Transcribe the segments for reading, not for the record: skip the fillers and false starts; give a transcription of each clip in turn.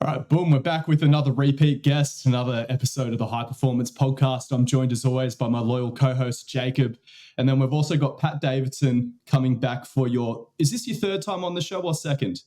All right, boom, we're back with another repeat guest, another episode of the Hyperformance podcast. I'm joined as always by my loyal co-host, Jacob. And then we've also got Pat Davidson coming back for is this your third time on the show or second?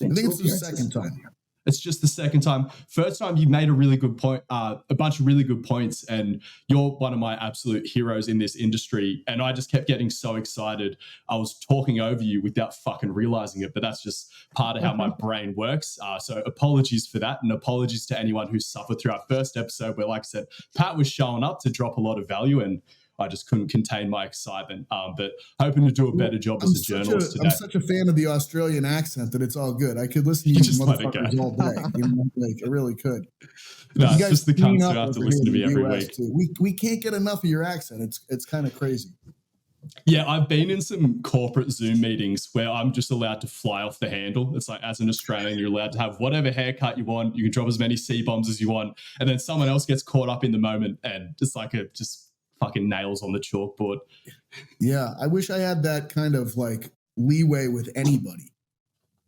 I think it's the second time. It's just the second time. First time you made a really good point, a bunch of really good points, and you're one of my absolute heroes in this industry. And I just kept getting so excited. I was talking over you without fucking realizing it, but that's just part of how my brain works. So apologies for that, and apologies to anyone who suffered through our first episode where, like I said, Pat was showing up to drop a lot of value, and I just couldn't contain my excitement, but hoping to do a better job as a journalist today. I'm such a fan of the Australian accent that it's all good. I could listen to you motherfuckers all day. I really could. No, it's just the cunts who have to listen to me every week. We can't get enough of your accent. It's kind of crazy. Yeah, I've been in some corporate Zoom meetings where I'm just allowed to fly off the handle. It's like, as an Australian, you're allowed to have whatever haircut you want. You can drop as many C-bombs as you want. And then someone else gets caught up in the moment and it's like just fucking nails on the chalkboard. Yeah, I wish I had that kind of like leeway with anybody,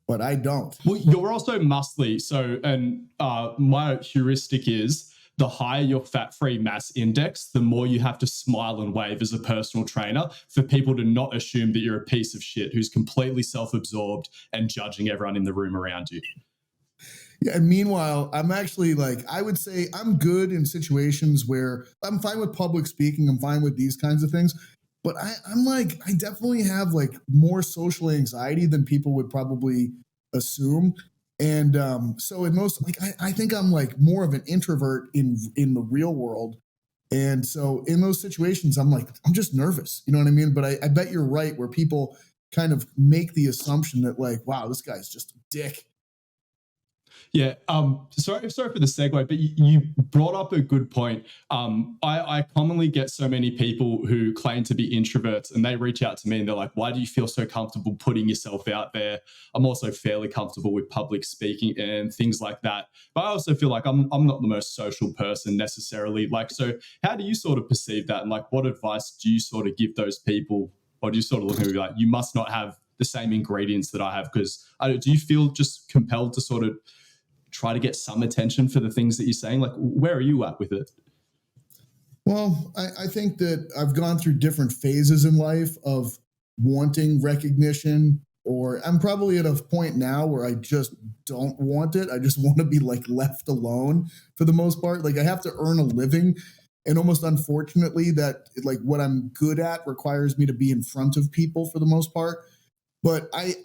but I don't. Well, you're also muscly. So, and my heuristic is the higher your fat-free mass index, the more you have to smile and wave as a personal trainer for people to not assume that you're a piece of shit who's completely self-absorbed and judging everyone in the room around you. Yeah, and meanwhile, I'm actually I would say I'm good in situations where I'm fine with public speaking. I'm fine with these kinds of things. But I definitely have more social anxiety than people would probably assume. And so in most, I think I'm more of an introvert in the real world. And so in those situations, I'm just nervous. You know what I mean? But I bet you're right, where people kind of make the assumption that wow, this guy's just a dick. Yeah, sorry for the segue, but you brought up a good point. I commonly get so many people who claim to be introverts and they reach out to me and they're like, why do you feel so comfortable putting yourself out there? I'm also fairly comfortable with public speaking and things like that. But I also feel like I'm not the most social person necessarily. So how do you sort of perceive that? And what advice do you sort of give those people? Or do you sort of look at me like, you must not have the same ingredients that I have? Because do you feel just compelled to sort of try to get some attention for the things that you're saying? Where are you at with it? Well, I think that I've gone through different phases in life of wanting recognition, or I'm probably at a point now where I just don't want it. I just want to be left alone for the most part. I have to earn a living. And almost unfortunately that what I'm good at requires me to be in front of people for the most part. But I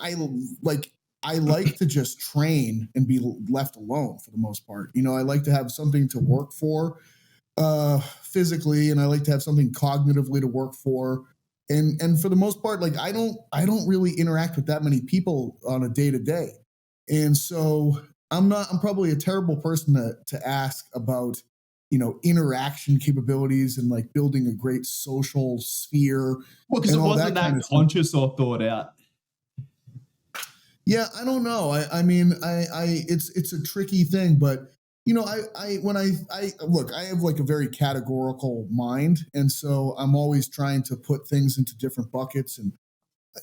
like to just train and be left alone for the most part. I like to have something to work for physically, and I like to have something cognitively to work for. And for the most part, I don't really interact with that many people on a day to day. And so I'm probably a terrible person to ask about, interaction capabilities and building a great social sphere. Well, because it wasn't that conscious or thought out. Yeah, I don't know. I mean, it's a tricky thing, but look, I have a very categorical mind, and so I'm always trying to put things into different buckets. And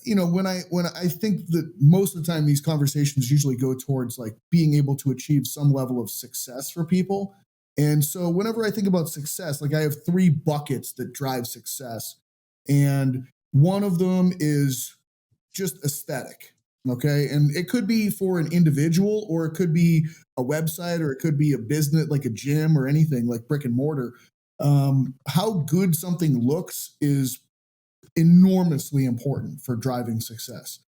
when I think that most of the time these conversations usually go towards being able to achieve some level of success for people. And so whenever I think about success, I have three buckets that drive success, and one of them is just aesthetic. Okay. And it could be for an individual, or it could be a website, or it could be a business like a gym or anything like brick and mortar. How good something looks is enormously important for driving success.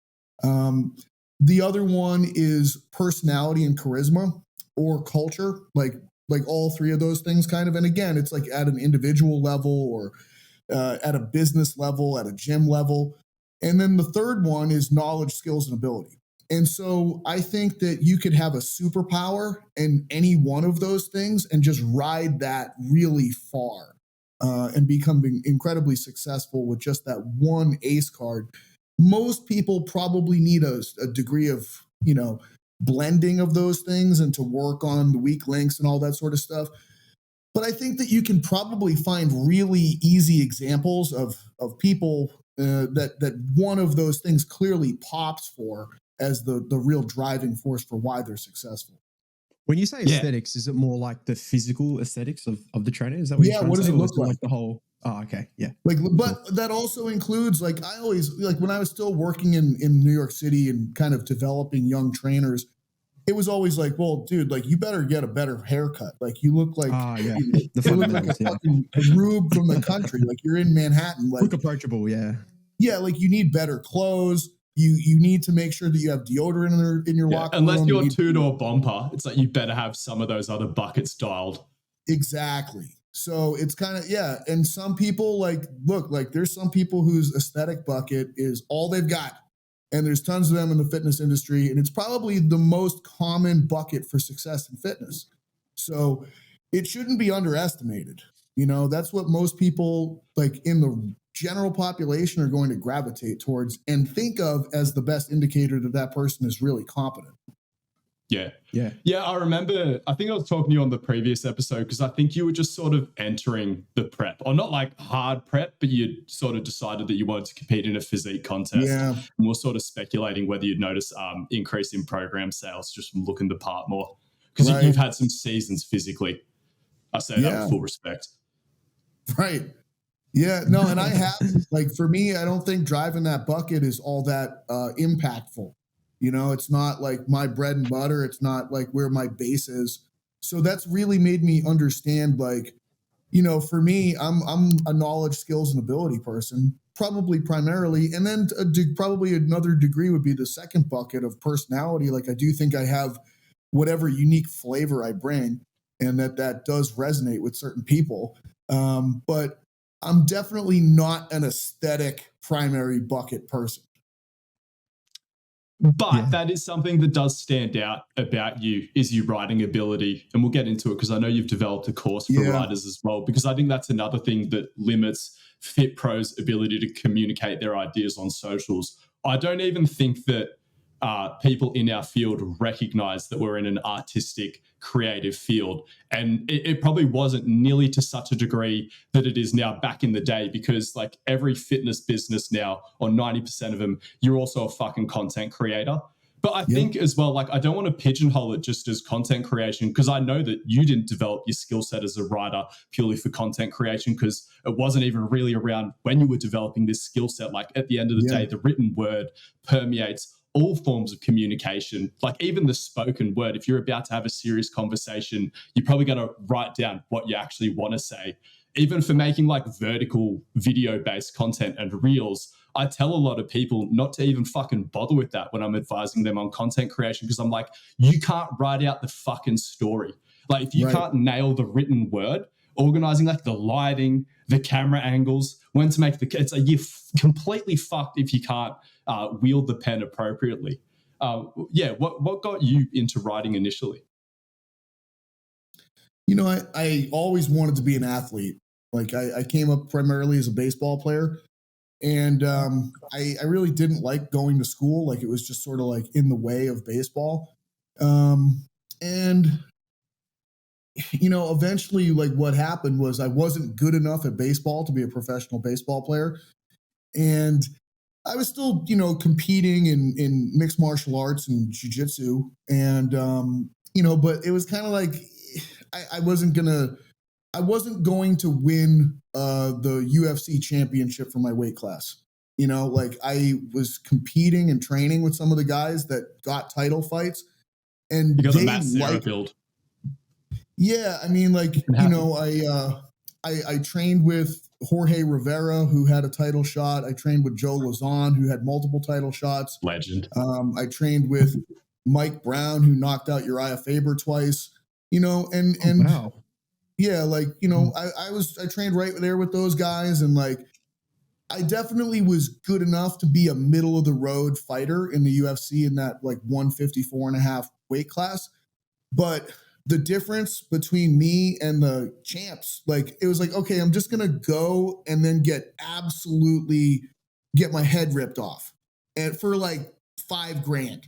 The other one is personality and charisma, or culture, like all three of those things kind of. And again, it's at an individual level, or at a business level, at a gym level. And then the third one is knowledge, skills, and ability. And so I think that you could have a superpower in any one of those things and just ride that really far and become incredibly successful with just that one ace card. Most people probably need a degree of, blending of those things and to work on the weak links and all that sort of stuff. But I think that you can probably find really easy examples of people that one of those things clearly pops for as the real driving force for why they're successful. When you say Yeah. aesthetics, is it more like the physical aesthetics of the trainer? Is that what you're trying what to does say? it Or look is it like? the whole? Oh, okay, yeah. Like, but that also includes, like, I always, like, when I was still working in New York City and kind of developing young trainers, it was always like, well, dude, like, you better get a better haircut. Like, you look like Yeah, you the look like a fundamentals. Yeah, fucking a rube from the country. Like, you're in Manhattan. Like, look approachable. Yeah, yeah, like, you need better clothes. You need to make sure that you have deodorant in your locker unless room. you're two-door bomber, it's like you better have some of those other buckets dialed. Exactly. So it's kind of, yeah. And some people, like, look, like, there's some people whose aesthetic bucket is all they've got. And there's tons of them in the fitness industry. And it's probably the most common bucket for success in fitness. So it shouldn't be underestimated. You know, that's what most people, like, in the general population, are going to gravitate towards and think of as the best indicator that that person is really competent. Yeah. yeah. I remember, I think I was talking to you on the previous episode because I think you were just sort of entering the prep, or not like hard prep, but you sort of decided that you wanted to compete in a physique contest. Yeah. And we're sort of speculating whether you'd notice increase in program sales just from looking the part more. Because Right. you've had some seasons physically. I say that with full respect. Right. Yeah, no, and I have, like, for me, I don't think driving that bucket is all that impactful. You know, it's not like my bread and butter. It's not like where my base is. So that's really made me understand, like, you know, for me, I'm a knowledge, skills, and ability person, probably primarily, and then probably another degree would be the second bucket of personality. Like, I do think I have whatever unique flavor I bring, and that does resonate with certain people. But I'm definitely not an aesthetic primary bucket person. But that is something that does stand out about you, is your writing ability. And we'll get into it because I know you've developed a course for writers as well, because I think that's another thing that limits Fit Pro's ability to communicate their ideas on socials. I don't even think that people in our field recognize that we're in an artistic, creative field. And it probably wasn't nearly to such a degree that it is now back in the day, because like every fitness business now, or 90% of them, you're also a fucking content creator. But I think as well, like, I don't want to pigeonhole it just as content creation, because I know that you didn't develop your skill set as a writer purely for content creation, because it wasn't even really around when you were developing this skill set. Like, at the end of the day, the written word permeates all forms of communication, like even the spoken word. If you're about to have a serious conversation, you probably got to write down what you actually want to say. Even for making like vertical video-based content and reels, I tell a lot of people not to even fucking bother with that when I'm advising them on content creation, because I'm like, you can't write out the fucking story. Like, if you can't nail the written word, organizing like the lighting, the camera angles, when to make it's like you're completely fucked if you can't wield the pen appropriately. What got you into writing initially? You know, I always wanted to be an athlete. Like, I came up primarily as a baseball player, and I really didn't like going to school. Like, it was just sort of like in the way of baseball. And you know, eventually, like, what happened was I wasn't good enough at baseball to be a professional baseball player. And I was still, you know, competing in mixed martial arts and jiu-jitsu. And, you know, but it was kind of like, I wasn't going to win the UFC championship for my weight class. You know, like, I was competing and training with some of the guys that got title fights, and you got they the Matt Serra build. Yeah, I mean, like, you know, I trained with Jorge Rivera, who had a title shot. I trained with Joe Lazon, who had multiple title shots. Legend. I trained with Mike Brown, who knocked out Uriah Faber twice. You know, and wow. Yeah, like, you know, I trained right there with those guys, and like, I definitely was good enough to be a middle of the road fighter in the UFC in that like 154.5 weight class. But the difference between me and the champs, like, it was like, okay, I'm just going to go and then get my head ripped off, and for like $5,000,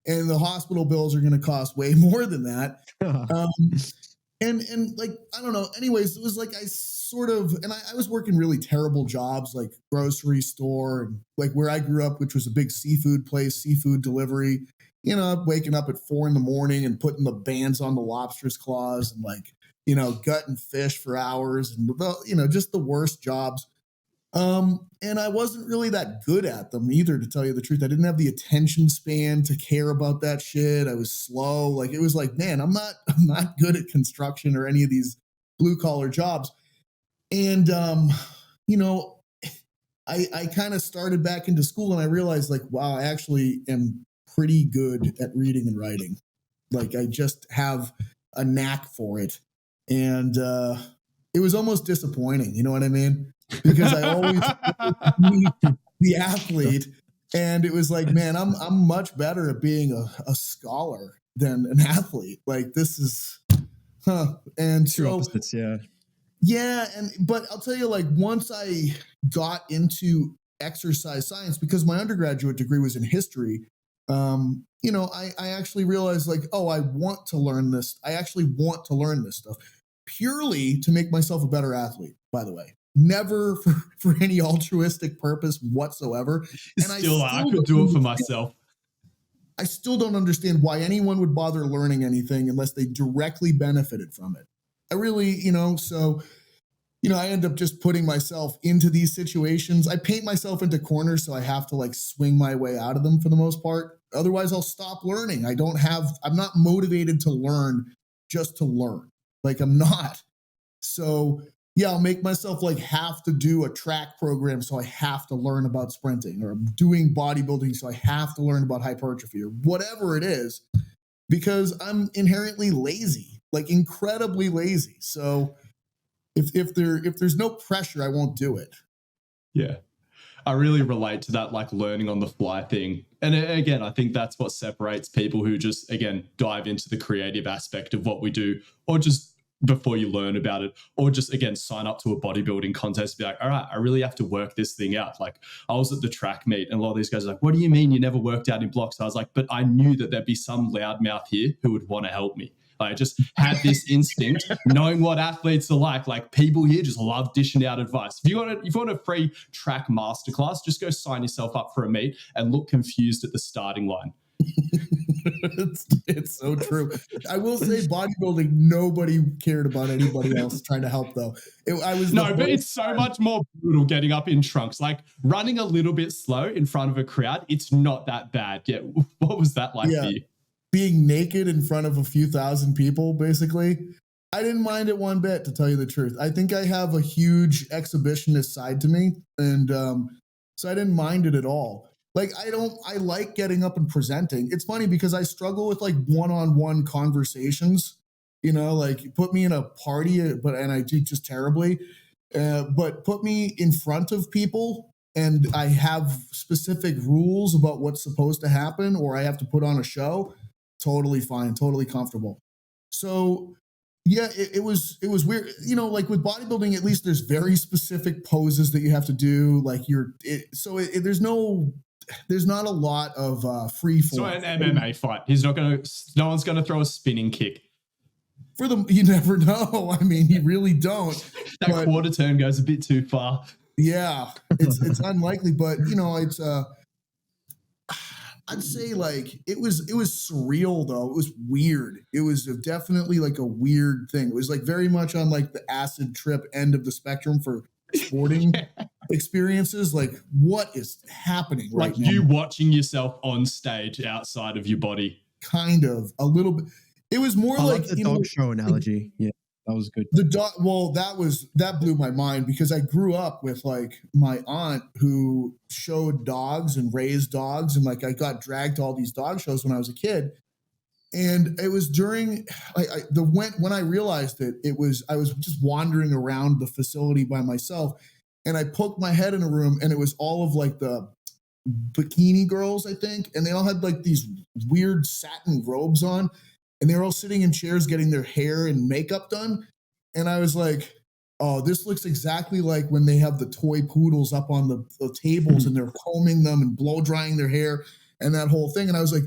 and the hospital bills are going to cost way more than that. And like, I don't know. Anyways, it was like, I was working really terrible jobs, like grocery store, and like where I grew up, which was a big seafood place, seafood delivery. waking up at 4 a.m. and putting the bands on the lobster's claws and like, gutting fish for hours and, just the worst jobs. And I wasn't really that good at them either, to tell you the truth. I didn't have the attention span to care about that shit. I was slow. Like, it was like, man, I'm not good at construction or any of these blue collar jobs. And, I kind of started back into school and I realized like, wow, I actually am pretty good at reading and writing. Like, I just have a knack for it. And, it was almost disappointing. You know what I mean? Because I always the athlete, and it was like, man, I'm much better at being a scholar than an athlete. Like, this is, and Two so opposites, yeah. yeah, but I'll tell you, like, once I got into exercise science, because my undergraduate degree was in history, I actually realized like, oh, I want to learn this. I actually want to learn this stuff purely to make myself a better athlete, by the way. Never for any altruistic purpose whatsoever. And I could do it for myself. I still don't understand why anyone would bother learning anything unless they directly benefited from it. I really, so, I end up just putting myself into these situations. I paint myself into corners, so I have to like swing my way out of them for the most part. Otherwise, I'll stop learning. I'm not motivated to learn just to learn. Like, I'm not. So yeah, I'll make myself like have to do a track program, so I have to learn about sprinting, or I'm doing bodybuilding, so I have to learn about hypertrophy, or whatever it is, because I'm inherently lazy, like incredibly lazy. So if there's no pressure, I won't do it. Yeah. I really relate to that, like learning on the fly thing. And again, I think that's what separates people who just, again, dive into the creative aspect of what we do, or just before you learn about it, or just, again, sign up to a bodybuilding contest, be like, all right, I really have to work this thing out. Like, I was at the track meet and a lot of these guys are like, what do you mean you never worked out in blocks? I was like, but I knew that there'd be some loudmouth here who would want to help me. I just had this instinct, knowing what athletes are like people here just love dishing out advice. If you want a free track masterclass, just go sign yourself up for a meet and look confused at the starting line. It's so true. I will say, bodybuilding, nobody cared about anybody else trying to help, though. But it's so much more brutal getting up in trunks. Like, running a little bit slow in front of a crowd, it's not that bad. Yeah, what was that like for you? Being naked in front of a few thousand people, basically. I didn't mind it one bit, to tell you the truth. I think I have a huge exhibitionist side to me, and so I didn't mind it at all. Like, I like getting up and presenting. It's funny because I struggle with like one-on-one conversations, like put me in a party, and I do just terribly, but put me in front of people and I have specific rules about what's supposed to happen, or I have to put on a show, totally fine, totally comfortable. So yeah, it was weird. Like with bodybuilding, at least there's very specific poses that you have to do. Like there's not a lot of free form. So an MMA fight, no one's gonna throw a spinning kick. You never know. I mean, you really don't. That quarter turn goes a bit too far. Yeah, it's unlikely, but it's I'd say like it was surreal though. It was weird. It was definitely like a weird thing. It was like very much on like the acid trip end of the spectrum for sporting experiences. Like, what is happening right now? Like you watching yourself on stage outside of your body. Kind of a little bit. It was more like the dog show analogy. Yeah, that was good. The dog. Well, that blew my mind because I grew up with like my aunt who showed dogs and raised dogs, and like I got dragged to all these dog shows when I was a kid. And it was during when I realized it, I was just wandering around the facility by myself, and I poked my head in a room, and it was all of like the bikini girls, I think, and they all had like these weird satin robes on, and they were all sitting in chairs getting their hair and makeup done. And I was like, oh, this looks exactly like when they have the toy poodles up on the tables and they're combing them and blow drying their hair and that whole thing. And I was like,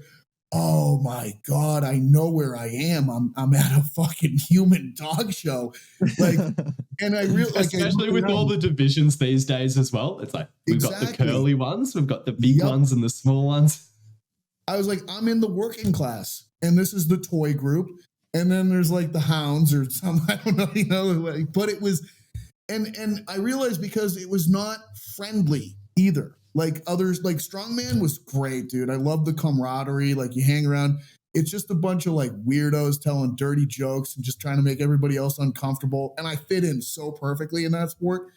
oh my God, I know where I am. I'm at a fucking human dog show. Like, and I really, like, especially with all the divisions these days as well. It's like, we've got the curly ones, we've got the big ones and the small ones. I was like, I'm in the working class, and this is the toy group, and then there's like the hounds or some, I don't know, but it was, and I realized because it was not friendly either. Like others, like Strongman was great, dude. I love the camaraderie. Like you hang around. It's just a bunch of like weirdos telling dirty jokes and just trying to make everybody else uncomfortable. And I fit in so perfectly in that sport.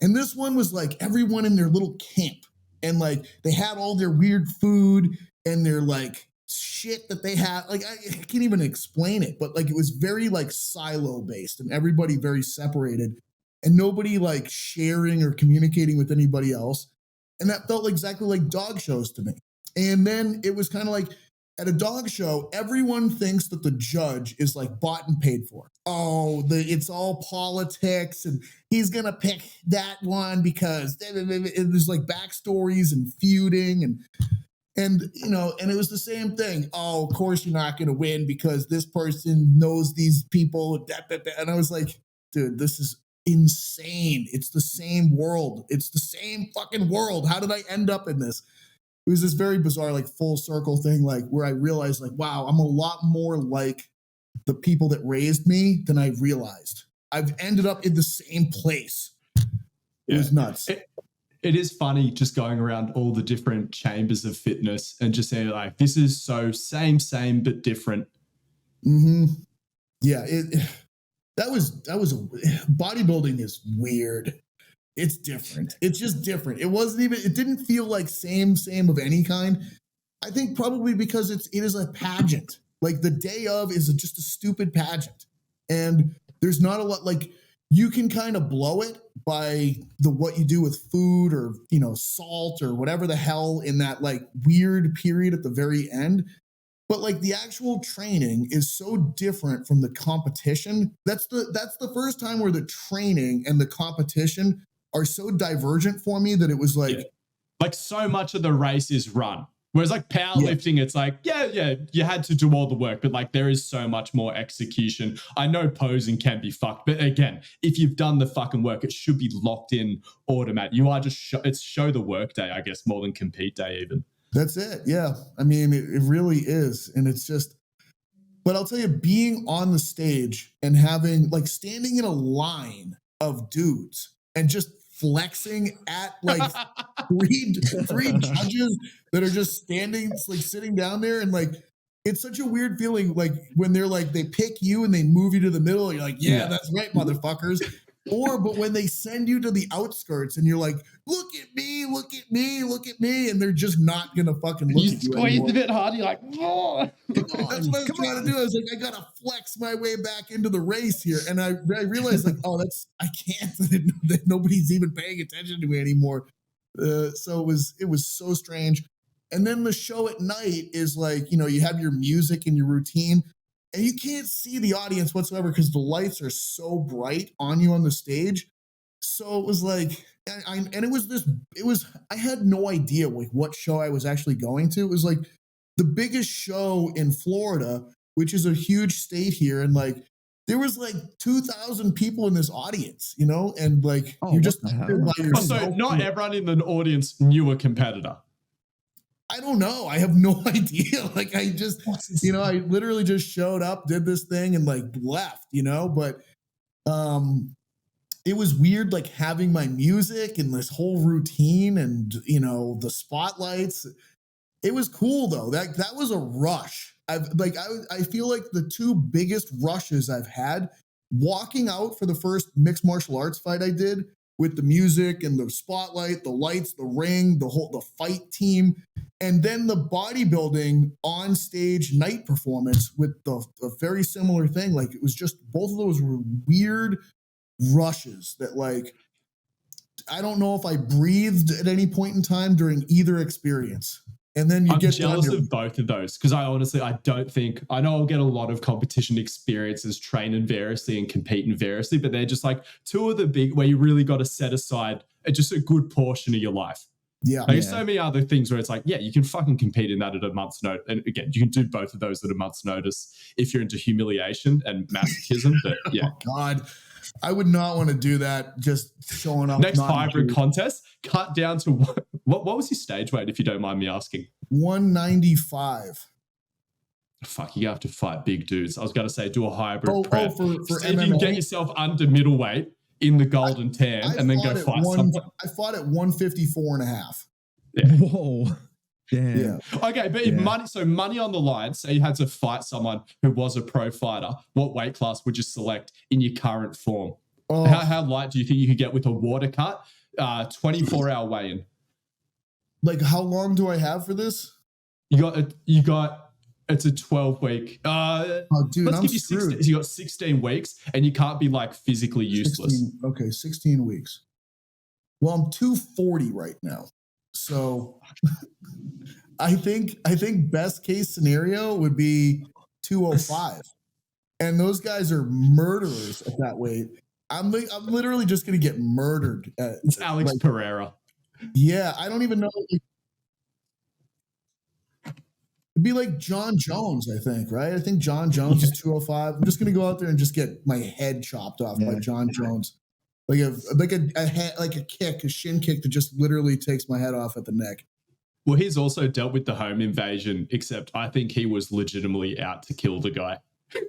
And this one was like everyone in their little camp. And like they had all their weird food and their like shit that they had. Like I can't even explain it, but like it was very like silo based and everybody very separated and nobody like sharing or communicating with anybody else. And that felt exactly like dog shows to me. And then it was kind of like at a dog show, everyone thinks that the judge is like bought and paid for. Oh, it's all politics and he's going to pick that one because there's like backstories and feuding and it was the same thing. Oh, of course you're not going to win because this person knows these people. And I was like, dude, this is insane. It's the same world. It's the same fucking world. How did I end up in this? It was this very bizarre, like full circle thing, like where I realized like, wow, I'm a lot more like the people that raised me than I realized. I've ended up in the same place. It was nuts. It is funny just going around all the different chambers of fitness and just saying like, this is so same, but different. Mm-hmm. Yeah. That was bodybuilding is weird. It's different. It's just different. It didn't feel like same of any kind. I think probably because it is a pageant. Like the day of is just a stupid pageant. And there's not a lot, like you can kind of blow it by what you do with food or, salt or whatever the hell in that like weird period at the very end. But like the actual training is so different from the competition. That's the first time where the training and the competition are so divergent for me that it was like so much of the race is run. Whereas like powerlifting, it's like, you had to do all the work, but like there is so much more execution. I know posing can be fucked, but again, if you've done the fucking work, it should be locked in automatic. You are just it's show the work day, I guess, more than compete day even. That's it. Yeah. I mean, it really is. And it's just, but I'll tell you, being on the stage and having like standing in a line of dudes and just flexing at like three judges that are just standing, like sitting down there. And like, it's such a weird feeling. Like when they're like, they pick you and they move you to the middle. You're like, yeah, that's right, motherfuckers. But when they send you to the outskirts and you're like, look at me, look at me, look at me. And they're just not going to fucking look at you squeeze a bit hard. You're like, oh. That's what I was trying to do. I was like, I got to flex my way back into the race here. And I realized like, I can't, that nobody's even paying attention to me anymore. So it was so strange. And then the show at night is like, you have your music and your routine. And you can't see the audience whatsoever because the lights are so bright on you on the stage. So it was like, I had no idea like what show I was actually going to. It was like the biggest show in Florida, which is a huge state here. And like, there was like 2,000 people in this audience, and like, you're just by yourself. So not everyone in the audience knew a competitor. I don't know. I have no idea. Like I just, I literally just showed up, did this thing and like left, but, it was weird, like having my music and this whole routine and, the spotlights. It was cool though. That was a rush. I feel like the two biggest rushes I've had walking out for the first mixed martial arts fight I did with the music and the spotlight, the lights, the ring, the fight team, and then the bodybuilding on stage night performance with the very similar thing. Like it was just, both of those were weird rushes that like, I don't know if I breathed at any point in time during either experience. And then I'm jealous of both of those because I don't think, I know I'll get a lot of competition experiences training variously and competing variously, but they're just like two of the big where you really got to set aside just a good portion of your life. Yeah. There's so many other things where it's like, you can fucking compete in that at a month's notice. And again, you can do both of those at a month's notice if you're into humiliation and masochism. But yeah. Oh, God. I would not want to do that. Just showing up. Next hybrid contest, cut down to what was your stage weight, if you don't mind me asking? 195. Fuck, you have to fight big dudes. I was going to say do a hybrid prep. For See if you can get yourself under middleweight in the golden tan and then go fight someone. I fought at 154.5. Yeah. Whoa. Damn. Yeah. Okay, but if money on the line, say you had to fight someone who was a pro fighter, what weight class would you select in your current form? How light do you think you could get with a water cut? 24-hour weigh-in. Like, how long do I have for this? You got. It's a 12-week. Dude, let's I'm give you screwed. 16. You got 16 weeks, and you can't be like physically useless. 16 weeks. Well, I'm 240 right now, so I think best case scenario would be 205, and those guys are murderers at that weight. I'm literally just gonna get murdered. It's Alex Pereira. Yeah, I don't even know. It'd be like John Jones, I think, right? I think John Jones is 205. I'm just gonna go out there and just get my head chopped off by John Jones, like a shin kick that just literally takes my head off at the neck. Well, he's also dealt with the home invasion, except I think he was legitimately out to kill the guy.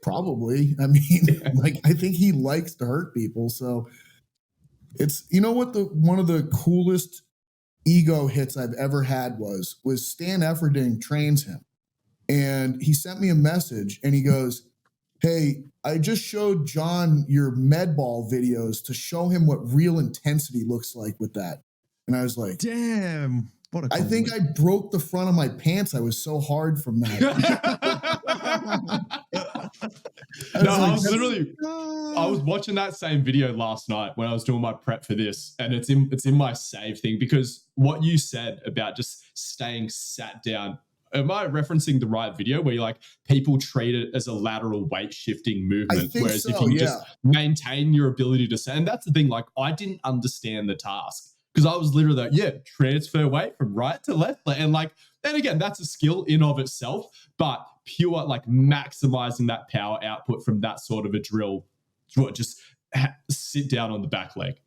Probably. I mean, I think he likes to hurt people. So it's, you know what, one of the coolest ego hits I've ever had was Stan Efferding trains him. And he sent me a message and he goes, "Hey, I just showed John your med ball videos to show him what real intensity looks like with that." And I was like, damn. What a I think I broke the front of my pants. I was so hard from that. I was watching that same video last night when I was doing my prep for this, and it's in my save thing, because what you said about just staying sat down. Am I referencing the right video where you're like, people treat it as a lateral weight shifting movement, whereas if you just maintain your ability to say, and that's the thing, like I didn't understand the task because I was literally like, transfer weight from right to left, and again, that's a skill in of itself, but pure like maximizing that power output from that sort of a drill, just sit down on the back leg.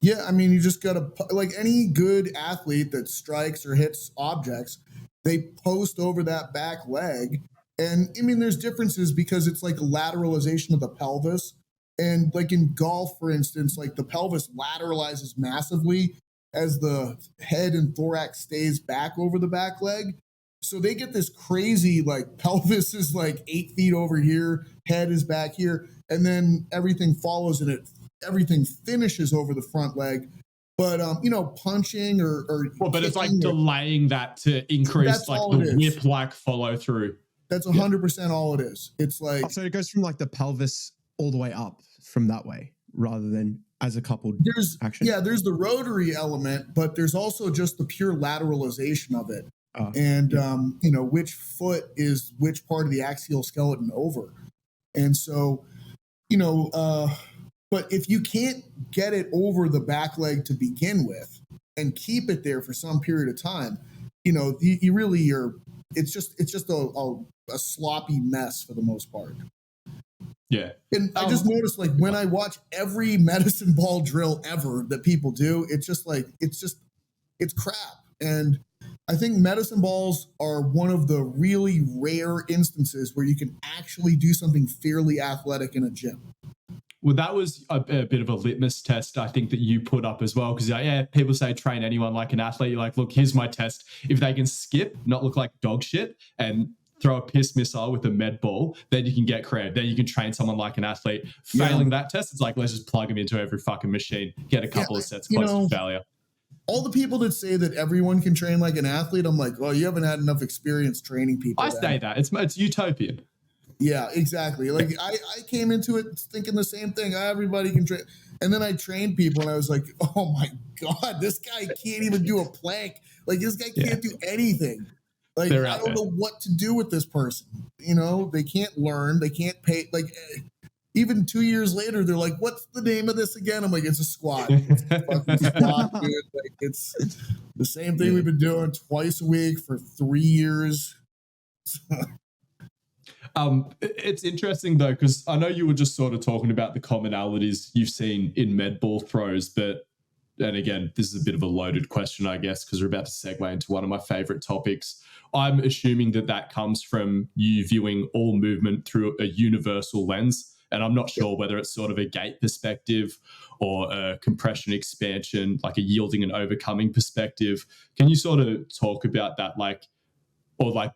Yeah, I mean, you just gotta, like any good athlete that strikes or hits objects, they post over that back leg. And I mean, there's differences because it's like lateralization of the pelvis. And like in golf, for instance, like the pelvis lateralizes massively as the head and thorax stays back over the back leg. So they get this crazy, like pelvis is like 8 feet over here, head is back here, and then everything follows and everything finishes over the front leg. But punching or but it's like delaying that to increase like the whip like follow through. That's 100% all it is. It's like, so it goes from like the pelvis all the way up from that way rather than as a coupled action. Yeah, there's the rotary element, but there's also just the pure lateralization of it. And which foot is which part of the axial skeleton over. And so, but if you can't get it over the back leg to begin with and keep it there for some period of time, you really are, it's just a sloppy mess for the most part. Yeah. And I just noticed, like, when I watch every medicine ball drill ever that people do, it's crap. And I think medicine balls are one of the really rare instances where you can actually do something fairly athletic in a gym. Well, that was a bit of a litmus test, I think, that you put up as well. Because, people say train anyone like an athlete. You're like, look, here's my test. If they can skip, not look like dog shit, and throw a piss missile with a med ball, then you can get credit. Then you can train someone like an athlete. Failing that test, it's like, let's just plug them into every fucking machine, get a couple of sets close to failure. All the people that say that everyone can train like an athlete, I'm like, well, you haven't had enough experience training people. I say that. It's utopian. Yeah, exactly. Like I came into it thinking the same thing. Everybody can train. And then I trained people and I was like, oh my God, this guy can't even do a plank. Like this guy can't do anything. Like, I don't know what to do with this person. They can't learn. They can't pay. Like, even 2 years later, they're like, what's the name of this again? I'm like, it's a squat. It's a fucking squat, dude. Like, it's the same thing we've been doing twice a week for 3 years. It's interesting, though, because I know you were just sort of talking about the commonalities you've seen in med ball throws, but and again, this is a bit of a loaded question, I guess, because we're about to segue into one of my favorite topics. I'm assuming that comes from you viewing all movement through a universal lens. And I'm not sure whether it's sort of a gait perspective or a compression expansion, like a yielding and overcoming perspective. Can you sort of talk about that?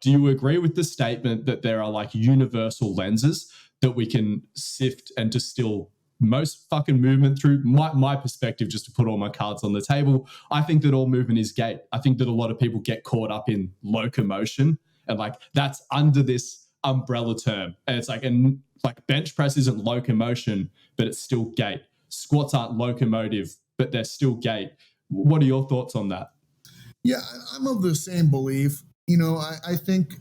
Do you agree with the statement that there are like universal lenses that we can sift and distill most fucking movement through? My perspective, just to put all my cards on the table, I think that all movement is gait. I think that a lot of people get caught up in locomotion, and like that's under this umbrella term. And it's like, and like bench press isn't locomotion, but it's still gait. Squats aren't locomotive, but they're still gait. What are your thoughts on that? Yeah, I'm of the same belief. I think,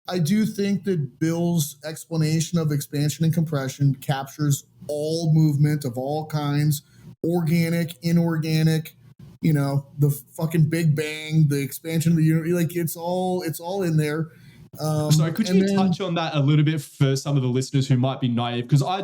I do think that Bill's explanation of expansion and compression captures all movement of all kinds, organic, inorganic, the fucking Big Bang, the expansion of the universe, like it's all in there. So could you touch on that a little bit for some of the listeners who might be naive? Because I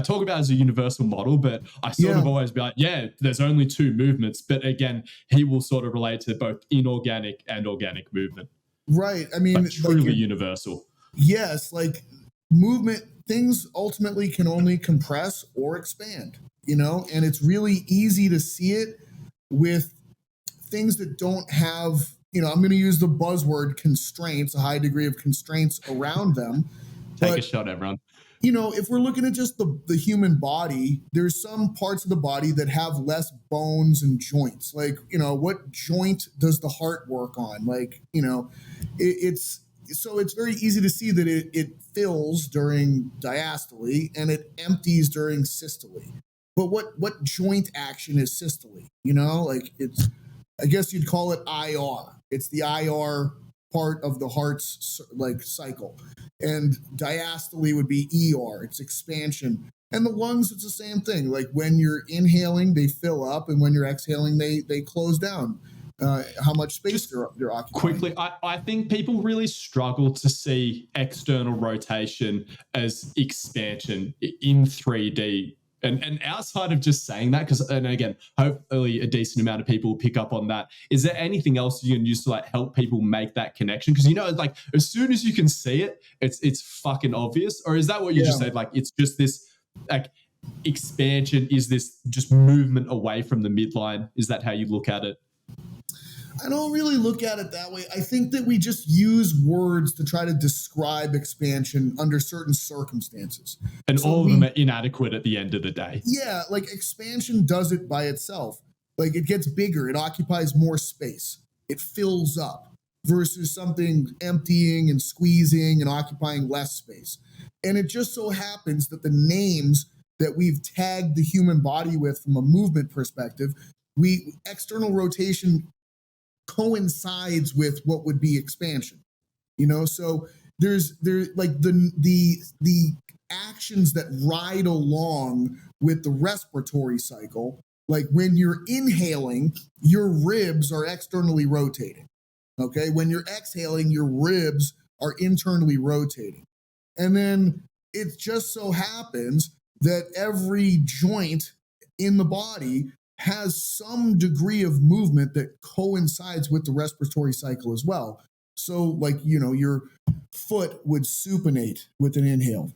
talk about it as a universal model, but I sort of always be like, yeah, there's only two movements. But again, he will sort of relate to both inorganic and organic movement. Right. I mean, like truly universal. Yes. Like movement, things ultimately can only compress or expand, and it's really easy to see it with things that don't have, I'm going to use the buzzword constraints, a high degree of constraints around them. Take a shot, everyone. If we're looking at just the human body, there's some parts of the body that have less bones and joints. Like, what joint does the heart work on? Like, it's very easy to see that it fills during diastole and it empties during systole. But what joint action is systole? Like I guess you'd call it IR. It's the IR part of the heart's like cycle. And diastole would be ER, it's expansion. And the lungs, it's the same thing. Like when you're inhaling, they fill up, and when you're exhaling, they close down. How much space they're occupying. Quickly, I think people really struggle to see external rotation as expansion in 3D. And outside of just saying that, and again, hopefully a decent amount of people will pick up on that. Is there anything else you can use to like help people make that connection? Because like as soon as you can see it, it's fucking obvious. Or is that what you just said? Like it's just this like expansion is this just movement away from the midline? Is that how you look at it? I don't really look at it that way. I think that we just use words to try to describe expansion under certain circumstances. And so all of them are inadequate at the end of the day. Yeah, like expansion does it by itself. Like it gets bigger, it occupies more space, it fills up versus something emptying and squeezing and occupying less space. And it just so happens that the names that we've tagged the human body with from a movement perspective, external rotation coincides with what would be expansion, so there's like the actions that ride along with the respiratory cycle. Like when you're inhaling, your ribs are externally rotating. Okay. When you're exhaling, your ribs are internally rotating. And then it just so happens that every joint in the body has some degree of movement that coincides with the respiratory cycle as well. So like, your foot would supinate with an inhale.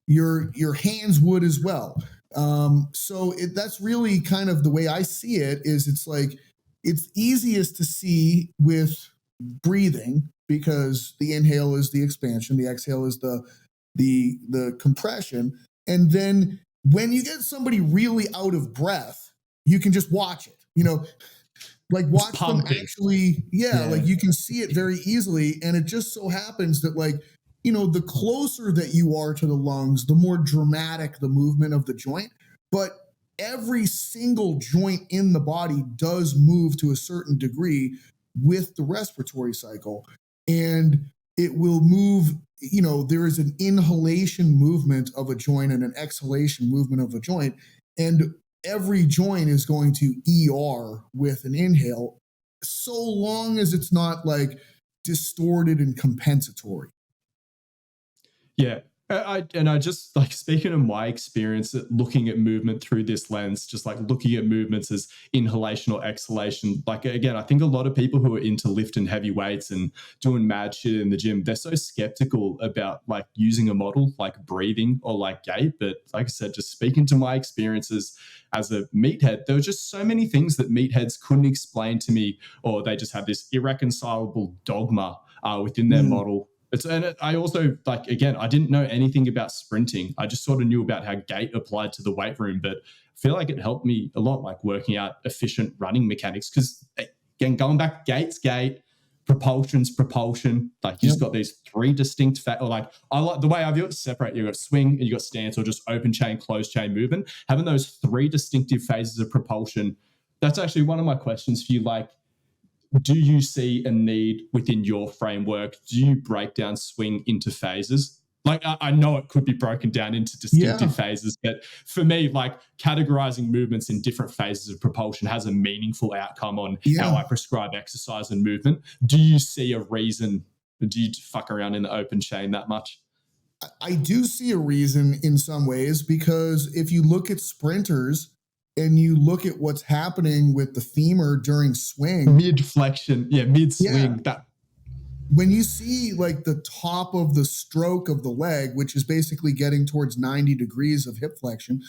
Your hands would as well. So that's really kind of the way I see it. Is it's like, it's easiest to see with breathing because the inhale is the expansion, the exhale is the compression. And then when you get somebody really out of breath, you can just watch it, like watch them actually. Yeah, like you can see it very easily. And it just so happens that like, the closer that you are to the lungs, the more dramatic the movement of the joint. But every single joint in the body does move to a certain degree with the respiratory cycle. And it will move, there is an inhalation movement of a joint and an exhalation movement of a joint. And every joint is going to ER with an inhale, so long as it's not like distorted and compensatory. Yeah. I just like, speaking of my experience at looking at movement through this lens, just like looking at movements as inhalation or exhalation. Like, again, I think a lot of people who are into lifting heavy weights and doing mad shit in the gym, they're so skeptical about like using a model like breathing or like gait. But like I said, just speaking to my experiences as a meathead, there were just so many things that meatheads couldn't explain to me, or they just have this irreconcilable dogma within their model. I also, like, again, I didn't know anything about sprinting. I just sort of knew about how gait applied to the weight room, but I feel like it helped me a lot, like working out efficient running mechanics. Because again, going back, gait's gait, propulsion's propulsion. Like, you just got these three distinct or like, I like the way I view it, separate. You got swing and you got stance, or just open chain, closed chain movement. Having those three distinctive phases of propulsion. That's actually one of my questions for you. Like, do you see a need within your framework? Do you break down swing into phases? Like, I know it could be broken down into distinctive phases, but for me, like, categorizing movements in different phases of propulsion has a meaningful outcome on how I prescribe exercise and movement. Do you see a reason? Do you fuck around in the open chain that much? I do see a reason in some ways, because if you look at sprinters, and you look at what's happening with the femur during swing, mid flexion, mid swing. That when you see like the top of the stroke of the leg, which is basically getting towards 90 degrees of hip flexion,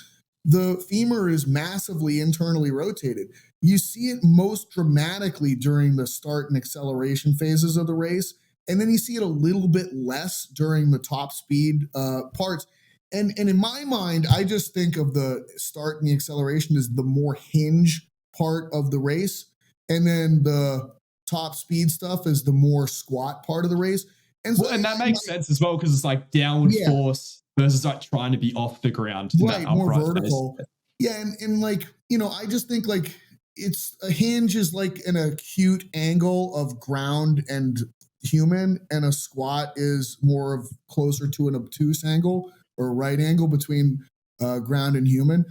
the femur is massively internally rotated. You see it most dramatically during the start and acceleration phases of the race, and then you see it a little bit less during the top speed parts. And in my mind, I just think of the start and the acceleration as the more hinge part of the race. And then the top speed stuff is the more squat part of the race. And so, and that makes sense as well, because it's like downward force versus like trying to be off the ground. Right, more vertical. Phase. Yeah, and like, you know, I just think like it's a hinge is like an acute angle of ground and human, and a squat is more of closer to an obtuse angle or right angle between ground and human.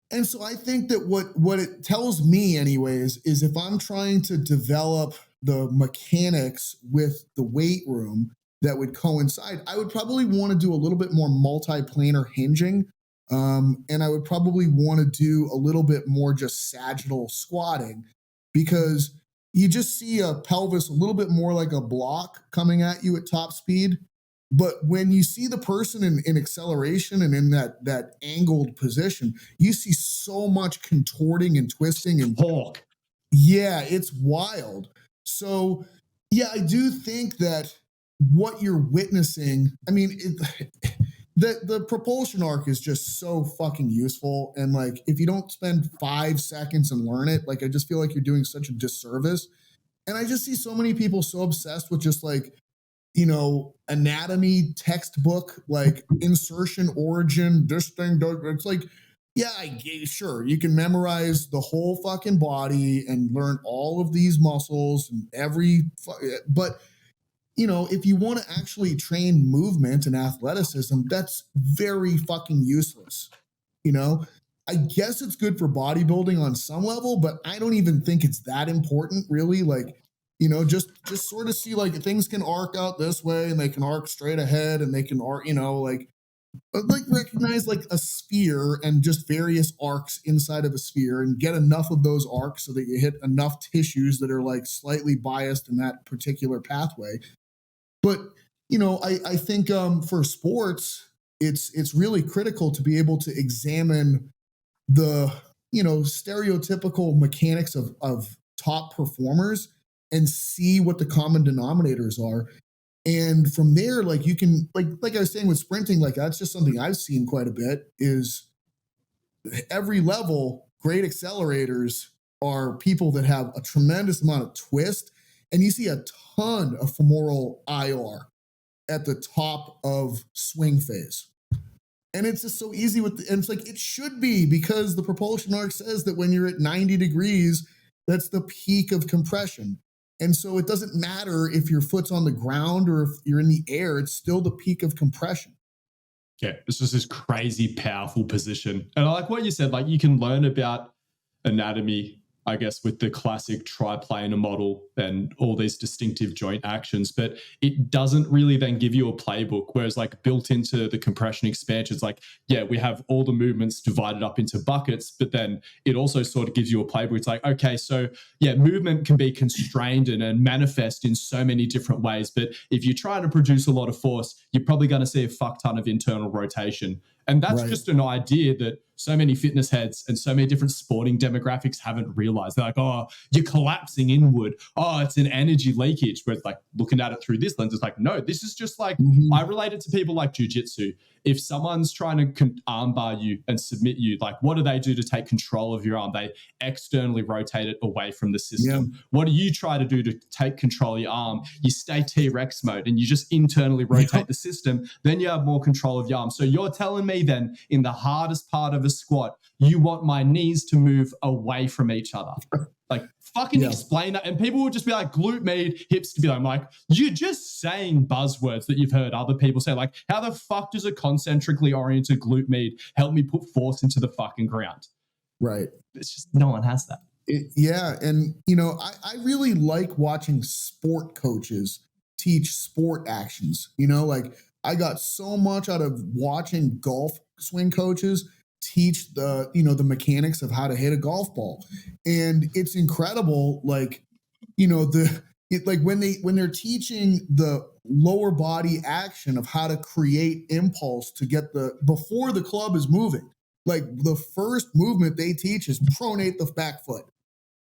And so I think that what it tells me anyways is if I'm trying to develop the mechanics with the weight room that would coincide, I would probably want to do a little bit more multiplanar hinging. And I would probably want to do a little bit more just sagittal squatting, because you just see a pelvis a little bit more like a block coming at you at top speed. But when you see the person in acceleration and in that angled position, you see so much contorting and twisting and pork. Yeah, it's wild. So yeah, I do think that what you're witnessing, I mean, the propulsion arc is just so fucking useful. And like, if you don't spend 5 seconds and learn it, like, I just feel like you're doing such a disservice. And I just see so many people so obsessed with just like, you know, anatomy textbook, like insertion, origin, this thing, it's like, yeah, sure, you can memorize the whole fucking body and learn all of these muscles and but you know, if you want to actually train movement and athleticism, that's very fucking useless. You know, I guess it's good for bodybuilding on some level, but I don't even think it's that important, really. Like, you know, just sort of see like things can arc out this way and they can arc straight ahead and they can arc, you know, like recognize like a sphere and just various arcs inside of a sphere and get enough of those arcs so that you hit enough tissues that are like slightly biased in that particular pathway. But, you know, I think for sports, it's really critical to be able to examine the, you know, stereotypical mechanics of top performers and see what the common denominators are. And from there, like, you can, like I was saying with sprinting, like that's just something I've seen quite a bit, is every level, great accelerators are people that have a tremendous amount of twist. And you see a ton of femoral IR at the top of swing phase. And it's just so easy and it's like, it should be, because the propulsion arc says that when you're at 90 degrees, that's the peak of compression. And so it doesn't matter if your foot's on the ground or if you're in the air, it's still the peak of compression. Yeah, it's just this crazy, powerful position. And I like what you said, like you can learn about anatomy I guess, with the classic triplanar model and all these distinctive joint actions, but it doesn't really then give you a playbook. Whereas like built into the compression expansion, it's like, yeah, we have all the movements divided up into buckets, but then it also sort of gives you a playbook. It's like, okay, so yeah, movement can be constrained and manifest in so many different ways. But if you try to produce a lot of force, you're probably going to see a fuck ton of internal rotation. And that's just an idea that so many fitness heads and so many different sporting demographics haven't realized. They're like, oh, you're collapsing inward. Oh, it's an energy leakage. Where it's like looking at it through this lens, it's like, no, this is just like, I relate it to people like jujitsu. If someone's trying to armbar you and submit you, like what do they do to take control of your arm? They externally rotate it away from the system. Yeah. What do you try to do to take control of your arm? You stay T-Rex mode and you just internally rotate the system. Then you have more control of your arm. So you're telling me then in the hardest part of a squat, you want my knees to move away from each other. Like fucking explain that. And people would just be like, glute med, hips to be like, I'm like, you're just saying buzzwords that you've heard other people say. Like, how the fuck does a concentrically oriented glute med help me put force into the fucking ground? Right. It's just no one has that. And you know, I really like watching sport coaches teach sport actions. You know, like I got so much out of watching golf swing coaches teach the, you know, the mechanics of how to hit a golf ball. And it's incredible. Like, you know, like when they're teaching the lower body action of how to create impulse to get before the club is moving, like the first movement they teach is pronate the back foot,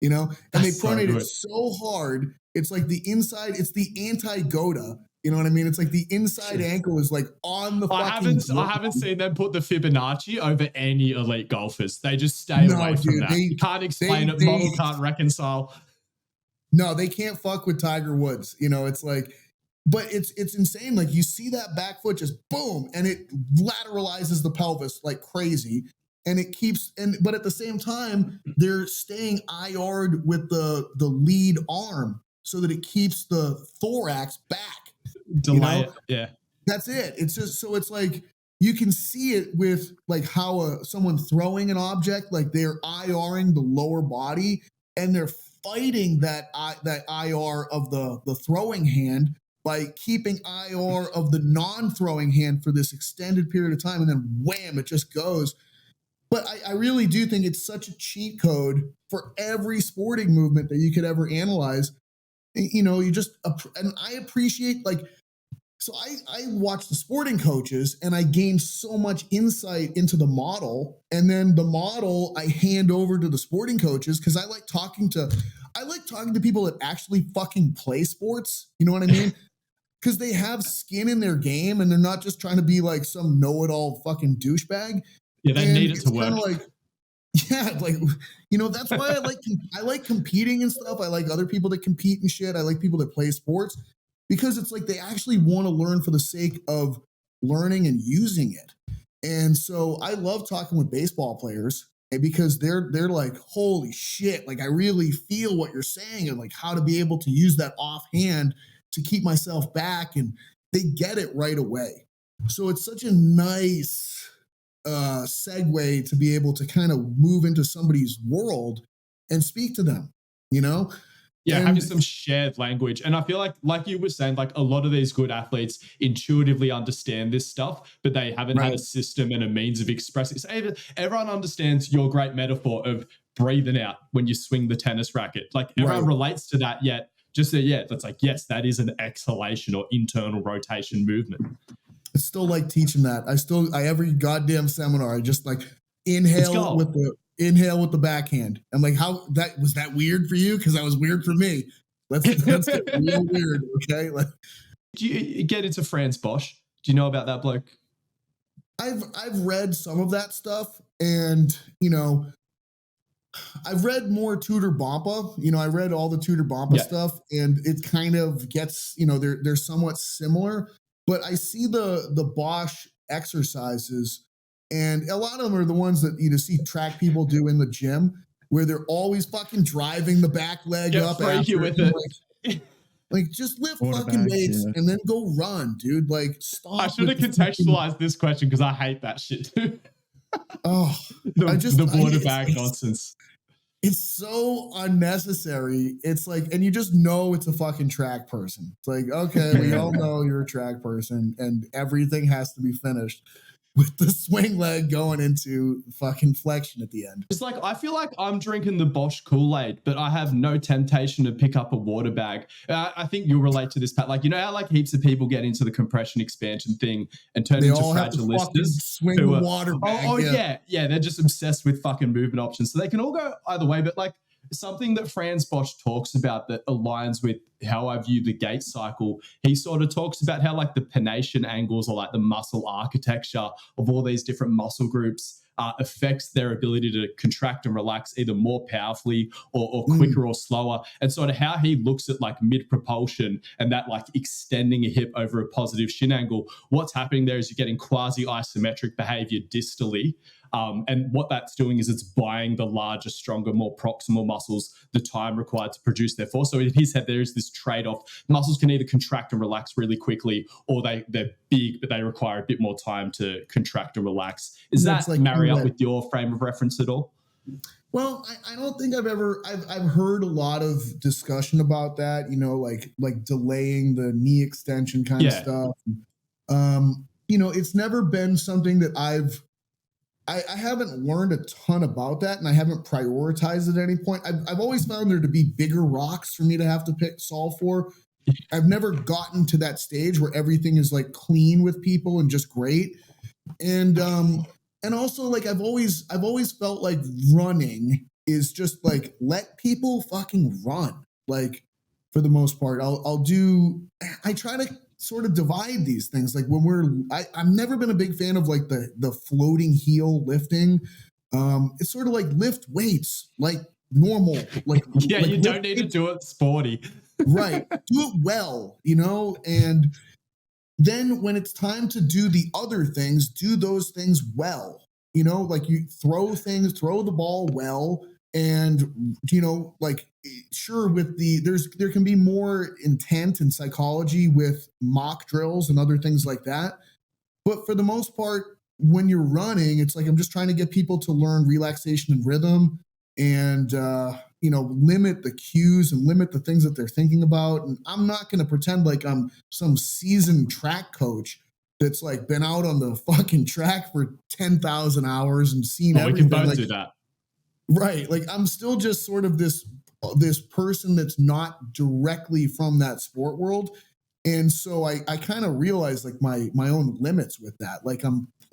you know, and they pronate it so hard. It's like the inside, it's the anti-Goda. You know what I mean? It's like the inside ankle is like on the fucking... I haven't seen them put the Fibonacci over any elite golfers. They just stay away from that. You can't explain it. Model can't reconcile. No, they can't fuck with Tiger Woods. You know, it's like... But it's insane. Like you see that back foot just boom, and it lateralizes the pelvis like crazy. And it keeps... But at the same time, they're staying IR'd with the lead arm so that it keeps the thorax back. Delay it. Yeah, that's it. It's just so it's like you can see it with like how someone throwing an object, like they're IRing the lower body and they're fighting that IR of the throwing hand by keeping IR of the non-throwing hand for this extended period of time, and then wham, it just goes. But I really do think it's such a cheat code for every sporting movement that you could ever analyze. You know, and I appreciate, like, so I watch the sporting coaches and I gain so much insight into the model, and then the model I hand over to the sporting coaches because I like talking to people that actually fucking play sports. You know what I mean? Because they have skin in their game and they're not just trying to be like some know-it-all fucking douchebag. Yeah, they need it to work. Like, yeah, like, you know, that's why I like competing and stuff. I like other people that compete and shit. I like people that play sports because it's like they actually want to learn for the sake of learning and using it. And so I love talking with baseball players because they're like, holy shit, like I really feel what you're saying and like how to be able to use that offhand to keep myself back, and they get it right away. So it's such a nice segue to be able to kind of move into somebody's world and speak to them, you know? Yeah, having some shared language. And I feel like you were saying, like a lot of these good athletes intuitively understand this stuff, but they haven't had a system and a means of expressing. So everyone understands your great metaphor of breathing out when you swing the tennis racket. Like everyone relates to that, yet just that's like, yes, that is an exhalation or internal rotation movement. I still like teaching that. I every goddamn seminar, I just like inhale with the backhand. I'm like, how was that weird for you? Because that was weird for me. Let's get real weird, okay? Like, do you get into Franz Bosch? Do you know about that bloke? I've read some of that stuff, and you know, I've read more Tudor Bompa. You know, I read all the Tudor Bompa stuff, and it kind of gets, you know, they're somewhat similar. But I see the Bosch exercises, and a lot of them are the ones that you see track people do in the gym, where they're always fucking driving the back leg up. You with it. Like just lift fucking weights and then go run, dude. Like stop. I should have contextualized this question because I hate that shit. Oh, the water bag nonsense. it's so unnecessary. It's like, and you just know it's a fucking track person. It's like, okay, we all know you're a track person, and everything has to be finished with the swing leg going into fucking flexion at the end. It's like, I feel like I'm drinking the Bosch Kool-Aid, but I have no temptation to pick up a water bag. I think you'll relate to this, Pat. Like, you know how like heaps of people get into the compression expansion thing and turn They into all have to fucking fragilistas. swing the water bag. Yeah. They're just obsessed with fucking movement options. So they can all go either way. But like something that Franz Bosch talks about that aligns with how I view the gait cycle, he sort of talks about how like the pennation angles or like the muscle architecture of all these different muscle groups affects their ability to contract and relax either more powerfully or quicker or slower. And sort of how he looks at like mid propulsion and that like extending a hip over a positive shin angle. What's happening there is you're getting quasi isometric behavior distally. And what that's doing is it's buying the larger, stronger, more proximal muscles the time required to produce their force. So in his head, there is this trade-off. Muscles can either contract and relax really quickly, or they're big, but they require a bit more time to contract and relax. Is that like marry up with your frame of reference at all? Well, I don't think I've heard a lot of discussion about that, you know, like delaying the knee extension kind of stuff. You know, it's never been something that I haven't learned a ton about that, and I haven't prioritized at any point. I've always found there to be bigger rocks for me to have to solve for. I've never gotten to that stage where everything is like clean with people and just great. And also like I've always felt like running is just like, let people fucking run. Like for the most part, I try to sort of divide these things. Like when I've never been a big fan of like the floating heel lifting. It's sort of like lift weights like normal. Like yeah, like you don't need to do it sporty. Right. Do it well, you know, and then when it's time to do the other things, do those things well. You know, like you throw the ball well. And, you know, like, sure, with there can be more intent and psychology with mock drills and other things like that. But for the most part, when you're running, it's like, I'm just trying to get people to learn relaxation and rhythm and, you know, limit the cues and limit the things that they're thinking about. And I'm not going to pretend like I'm some seasoned track coach that's like been out on the fucking track for 10,000 hours and seen everything. We can both do that. Right. Like I'm still just sort of this person that's not directly from that sport world. And so I kind of realized like my own limits with that. Like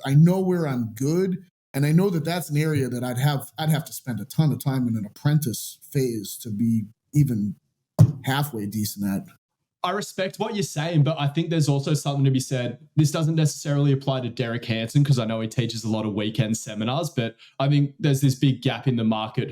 I know where I'm good. And I know that that's an area that I'd have to spend a ton of time in an apprentice phase to be even halfway decent at. I respect what you're saying, but I think there's also something to be said. This doesn't necessarily apply to Derek Hansen because I know he teaches a lot of weekend seminars, but I think there's this big gap in the market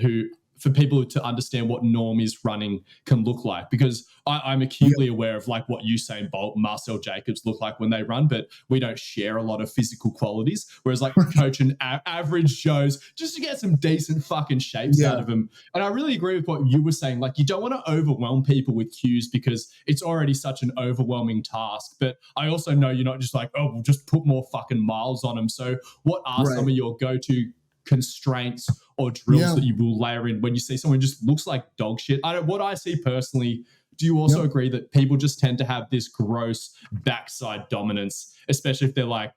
for people to understand what normies running can look like, because I'm acutely aware of like what Usain Bolt, Marcel Jacobs look like when they run, but we don't share a lot of physical qualities. Whereas like coaching average Joes just to get some decent fucking shapes out of them. And I really agree with what you were saying. Like you don't want to overwhelm people with cues because it's already such an overwhelming task. But I also know you're not just like, oh, we'll just put more fucking miles on them. So what are some of your go-to constraints or drills that you will layer in when you see someone who just looks like dog shit? What I see personally, do you also agree that people just tend to have this gross backside dominance, especially if they're like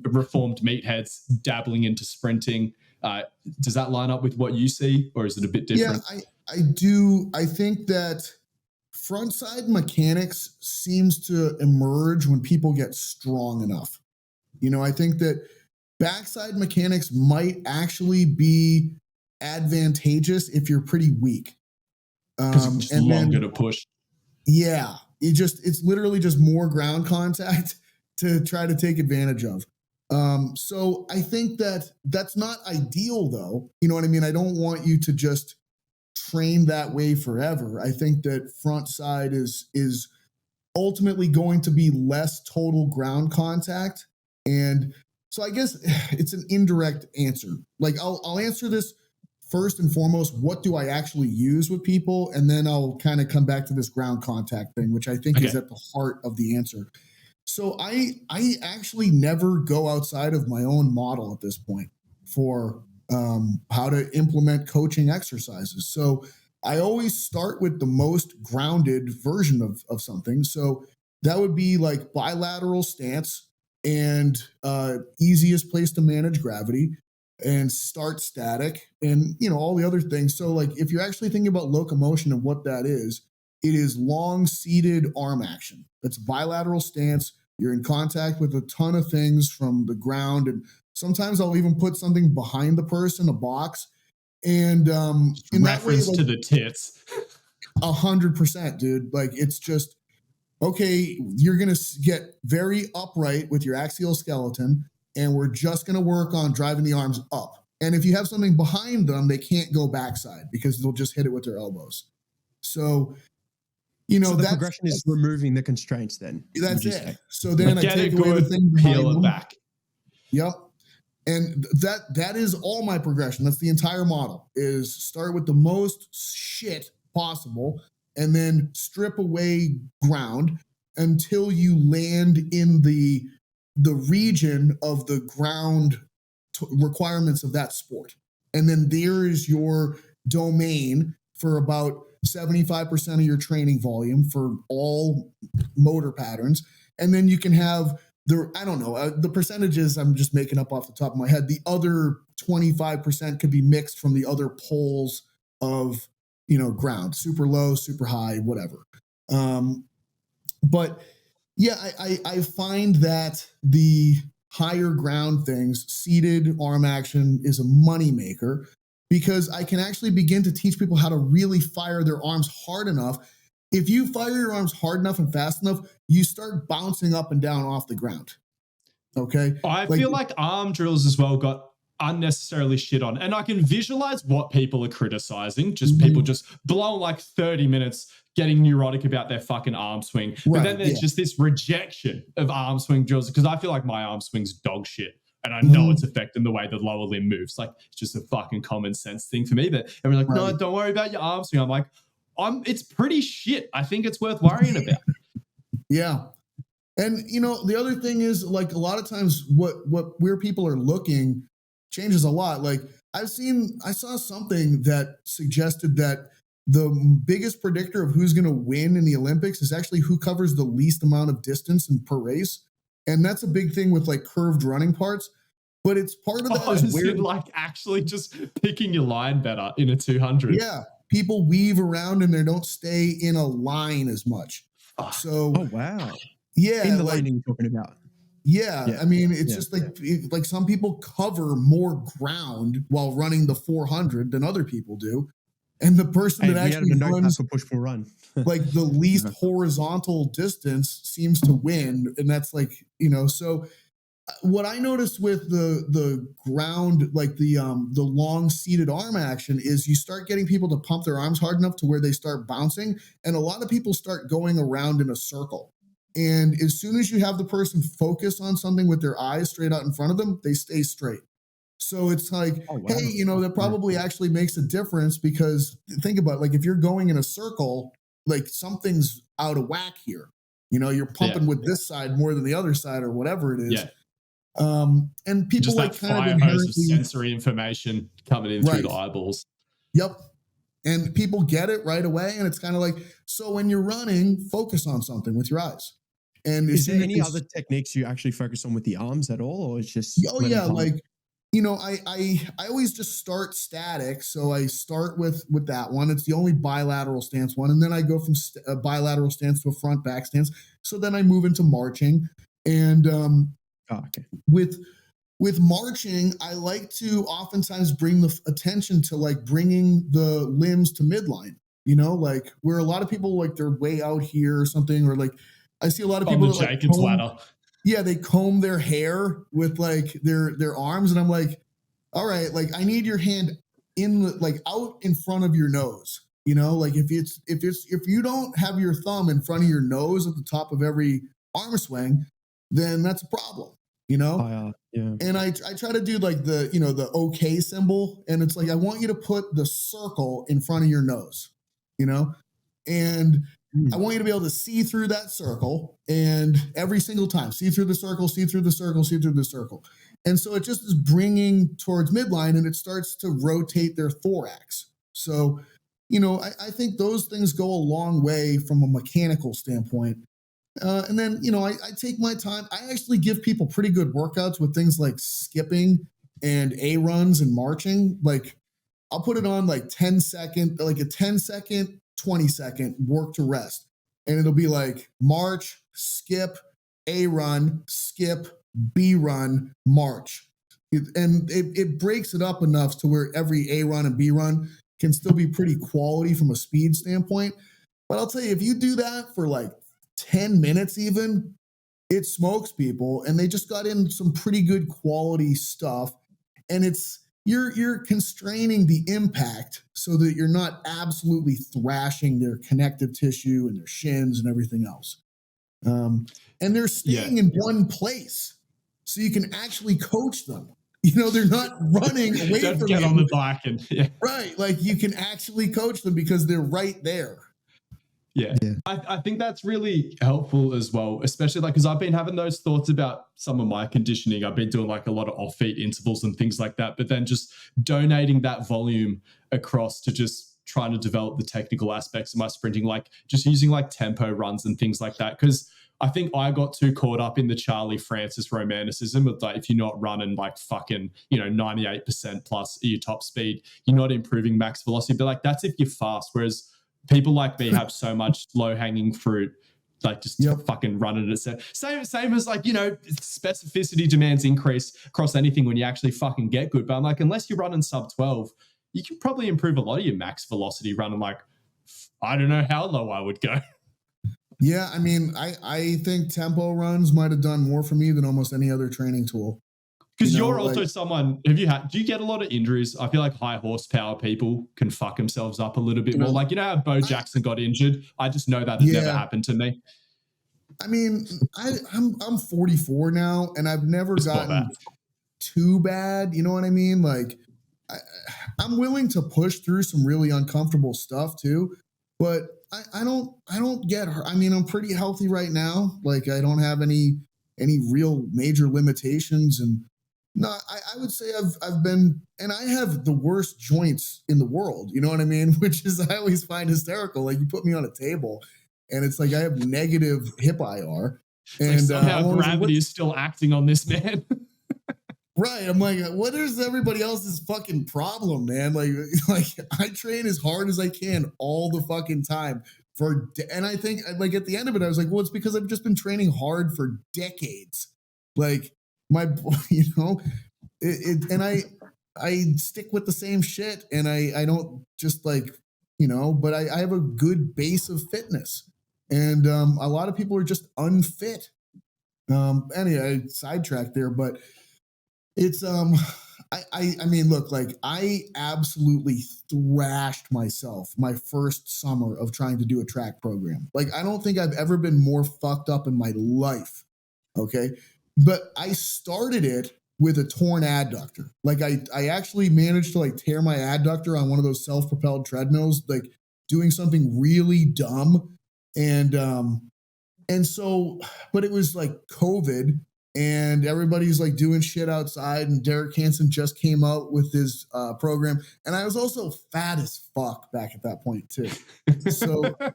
reformed meatheads dabbling into sprinting? Does that line up with what you see, or is it a bit different? Yeah, I do. I think that frontside mechanics seems to emerge when people get strong enough. You know, I think that backside mechanics might actually be advantageous if you're pretty weak. It's and longer to push. Yeah, it's literally just more ground contact to try to take advantage of. So I think that that's not ideal though. You know what I mean? I don't want you to just train that way forever. I think that front side is ultimately going to be less total ground contact. And so I guess it's an indirect answer. Like I'll answer this first and foremost. What do I actually use with people? And then I'll kind of come back to this ground contact thing, which I think is at the heart of the answer. So I actually never go outside of my own model at this point for how to implement coaching exercises. So I always start with the most grounded version of something. So that would be like bilateral stance and easiest place to manage gravity and start static and all the other things. So like if you're actually thinking about locomotion and what that is, it is long seated arm action. That's bilateral stance. You're in contact with a ton of things from the ground, and sometimes I'll even put something behind the person, a box, and in that way, Reference to the tits. 100%, dude. Like it's just okay. You're gonna get very upright with your axial skeleton, and we're just gonna work on driving the arms up. And if you have something behind them, they can't go backside because they'll just hit it with their elbows. So so the progression is removing the constraints then. That's it. Say. So then I take away the thing peel it back. Yep. And that is all my progression. That's the entire model, is start with the most shit possible and then strip away ground until you land in the region of the ground requirements of that sport. And then there is your domain for about 75% of your training volume for all motor patterns. And then you can have the percentages I'm just making up off the top of my head. The other 25% could be mixed from the other poles of, ground, super low, super high, whatever. But yeah, I find that the higher ground things, seated arm action, is a moneymaker because I can actually begin to teach people how to really fire their arms hard enough. If you fire your arms hard enough and fast enough, you start bouncing up and down off the ground. Okay. I feel like arm drills as well got unnecessarily shit on. And I can visualize what people are criticizing. Just people just blowing like 30 minutes getting neurotic about their fucking arm swing. But then there's just this rejection of arm swing drills because I feel like my arm swing's dog shit. And I know it's affecting the way the lower limb moves. Like it's just a fucking common sense thing for me. But everyone's like, no, don't worry about your arm swing. I'm like, it's pretty shit. I think it's worth worrying about. Yeah. And the other thing is, like, a lot of times where people are looking changes a lot. Like I saw something that suggested that the biggest predictor of who's going to win in the Olympics is actually who covers the least amount of distance per race. And that's a big thing with like curved running parts. But it's part of that is weird. Like actually just picking your line better in a 200. Yeah. People weave around and they don't stay in a line as much. So, oh wow. Yeah. In the line you're talking about. Yeah. I mean, it's just like some people cover more ground while running the 400 than other people do. And the person that actually runs push-pull run, like the least horizontal distance seems to win. And that's like, so what I noticed with the ground, like the long seated arm action, is you start getting people to pump their arms hard enough to where they start bouncing. And a lot of people start going around in a circle. And as soon as you have the person focus on something with their eyes straight out in front of them, they stay straight. So it's like, hey, that probably actually makes a difference because think about it, like if you're going in a circle, like something's out of whack here. You're pumping with this side more than the other side or whatever it is. Yeah. And people just like that kind fire of hose of sensory information coming in through the eyeballs. Yep. And people get it right away. And it's kind of like, so when you're running, focus on something with your eyes. And is there any other techniques you actually focus on with the arms at all? Or it's just, like, I always just start static. So I start with that one. It's the only bilateral stance one. And then I go from a bilateral stance to a front back stance. So then I move into marching. And with marching, I like to oftentimes bring the attention to like bringing the limbs to midline, like where a lot of people like they're way out here or something, or like I see a lot of people on the Jacob's ladder. Yeah, they comb their hair with like their arms, and I'm like, all right, like I need your hand out in front of your nose. Like if you don't have your thumb in front of your nose at the top of every arm swing, then that's a problem. And I try to do like the OK symbol, and it's like I want you to put the circle in front of your nose, and I want you to be able to see through that circle, and every single time, see through the circle, see through the circle, see through the circle. And so it just is bringing towards midline, and it starts to rotate their thorax. So, I think those things go a long way from a mechanical standpoint. And then, I take my time. I actually give people pretty good workouts with things like skipping and A runs and marching. Like, I'll put it on like 10-second, like a 10-second, 20-second work to rest. And it'll be like march, skip, A run, skip, B run, march. It breaks it up enough to where every A run and B run can still be pretty quality from a speed standpoint. But I'll tell you, if you do that for like 10 minutes even, it smokes people, and they just got in some pretty good quality stuff. And you're constraining the impact so that you're not absolutely thrashing their connective tissue and their shins and everything else. And they're staying in one place, so you can actually coach them. They're not running away Don't from get you. on the bike and Right. Like, you can actually coach them because they're right there. Yeah. I think that's really helpful as well, especially like, because I've been having those thoughts about some of my conditioning. I've been doing like a lot of off-feet intervals and things like that, but then just donating that volume across to just trying to develop the technical aspects of my sprinting, like just using like tempo runs and things like that. Because I think I got too caught up in the Charlie Francis romanticism of like, if you're not running like fucking, 98% plus your top speed, you're not improving max velocity. But like, that's if you're fast. Whereas people like me have so much low-hanging fruit, like just fucking running it. Same as like, specificity demands increase across anything when you actually fucking get good. But I'm like, unless you're running sub 12, you can probably improve a lot of your max velocity running like, I don't know how low I would go. Yeah, I mean, I think tempo runs might have done more for me than almost any other training tool. Because you're also someone, do you get a lot of injuries? I feel like high horsepower people can fuck themselves up a little bit more. Like, how Bo Jackson got injured? I just know that it never happened to me. I mean, I'm 44 now, and I've never gotten too bad. You know what I mean? Like, I'm willing to push through some really uncomfortable stuff too, but I don't get hurt. I mean, I'm pretty healthy right now. Like, I don't have any real major limitations. And no, I would say I've been, and I have the worst joints in the world. You know what I mean? Which is, I always find hysterical. Like, you put me on a table and it's like I have negative hip IR. And like somehow gravity is still acting on this man. Right. I'm like, what is everybody else's fucking problem, man? Like I train as hard as I can all the fucking time and I think like at the end of it, I was like, well, it's because I've just been training hard for decades. Like and I stick with the same shit, and I don't just like, but I have a good base of fitness, and a lot of people are just unfit. Anyway, I sidetracked there, but it's I mean, look, like I absolutely thrashed myself my first summer of trying to do a track program. Like, I don't think I've ever been more fucked up in my life. Okay. But I started it with a torn adductor. Like, I actually managed to like tear my adductor on one of those self-propelled treadmills, like doing something really dumb. And so, but it was like COVID, and everybody's like doing shit outside, and Derek Hansen just came out with his program. And I was also fat as fuck back at that point too. So I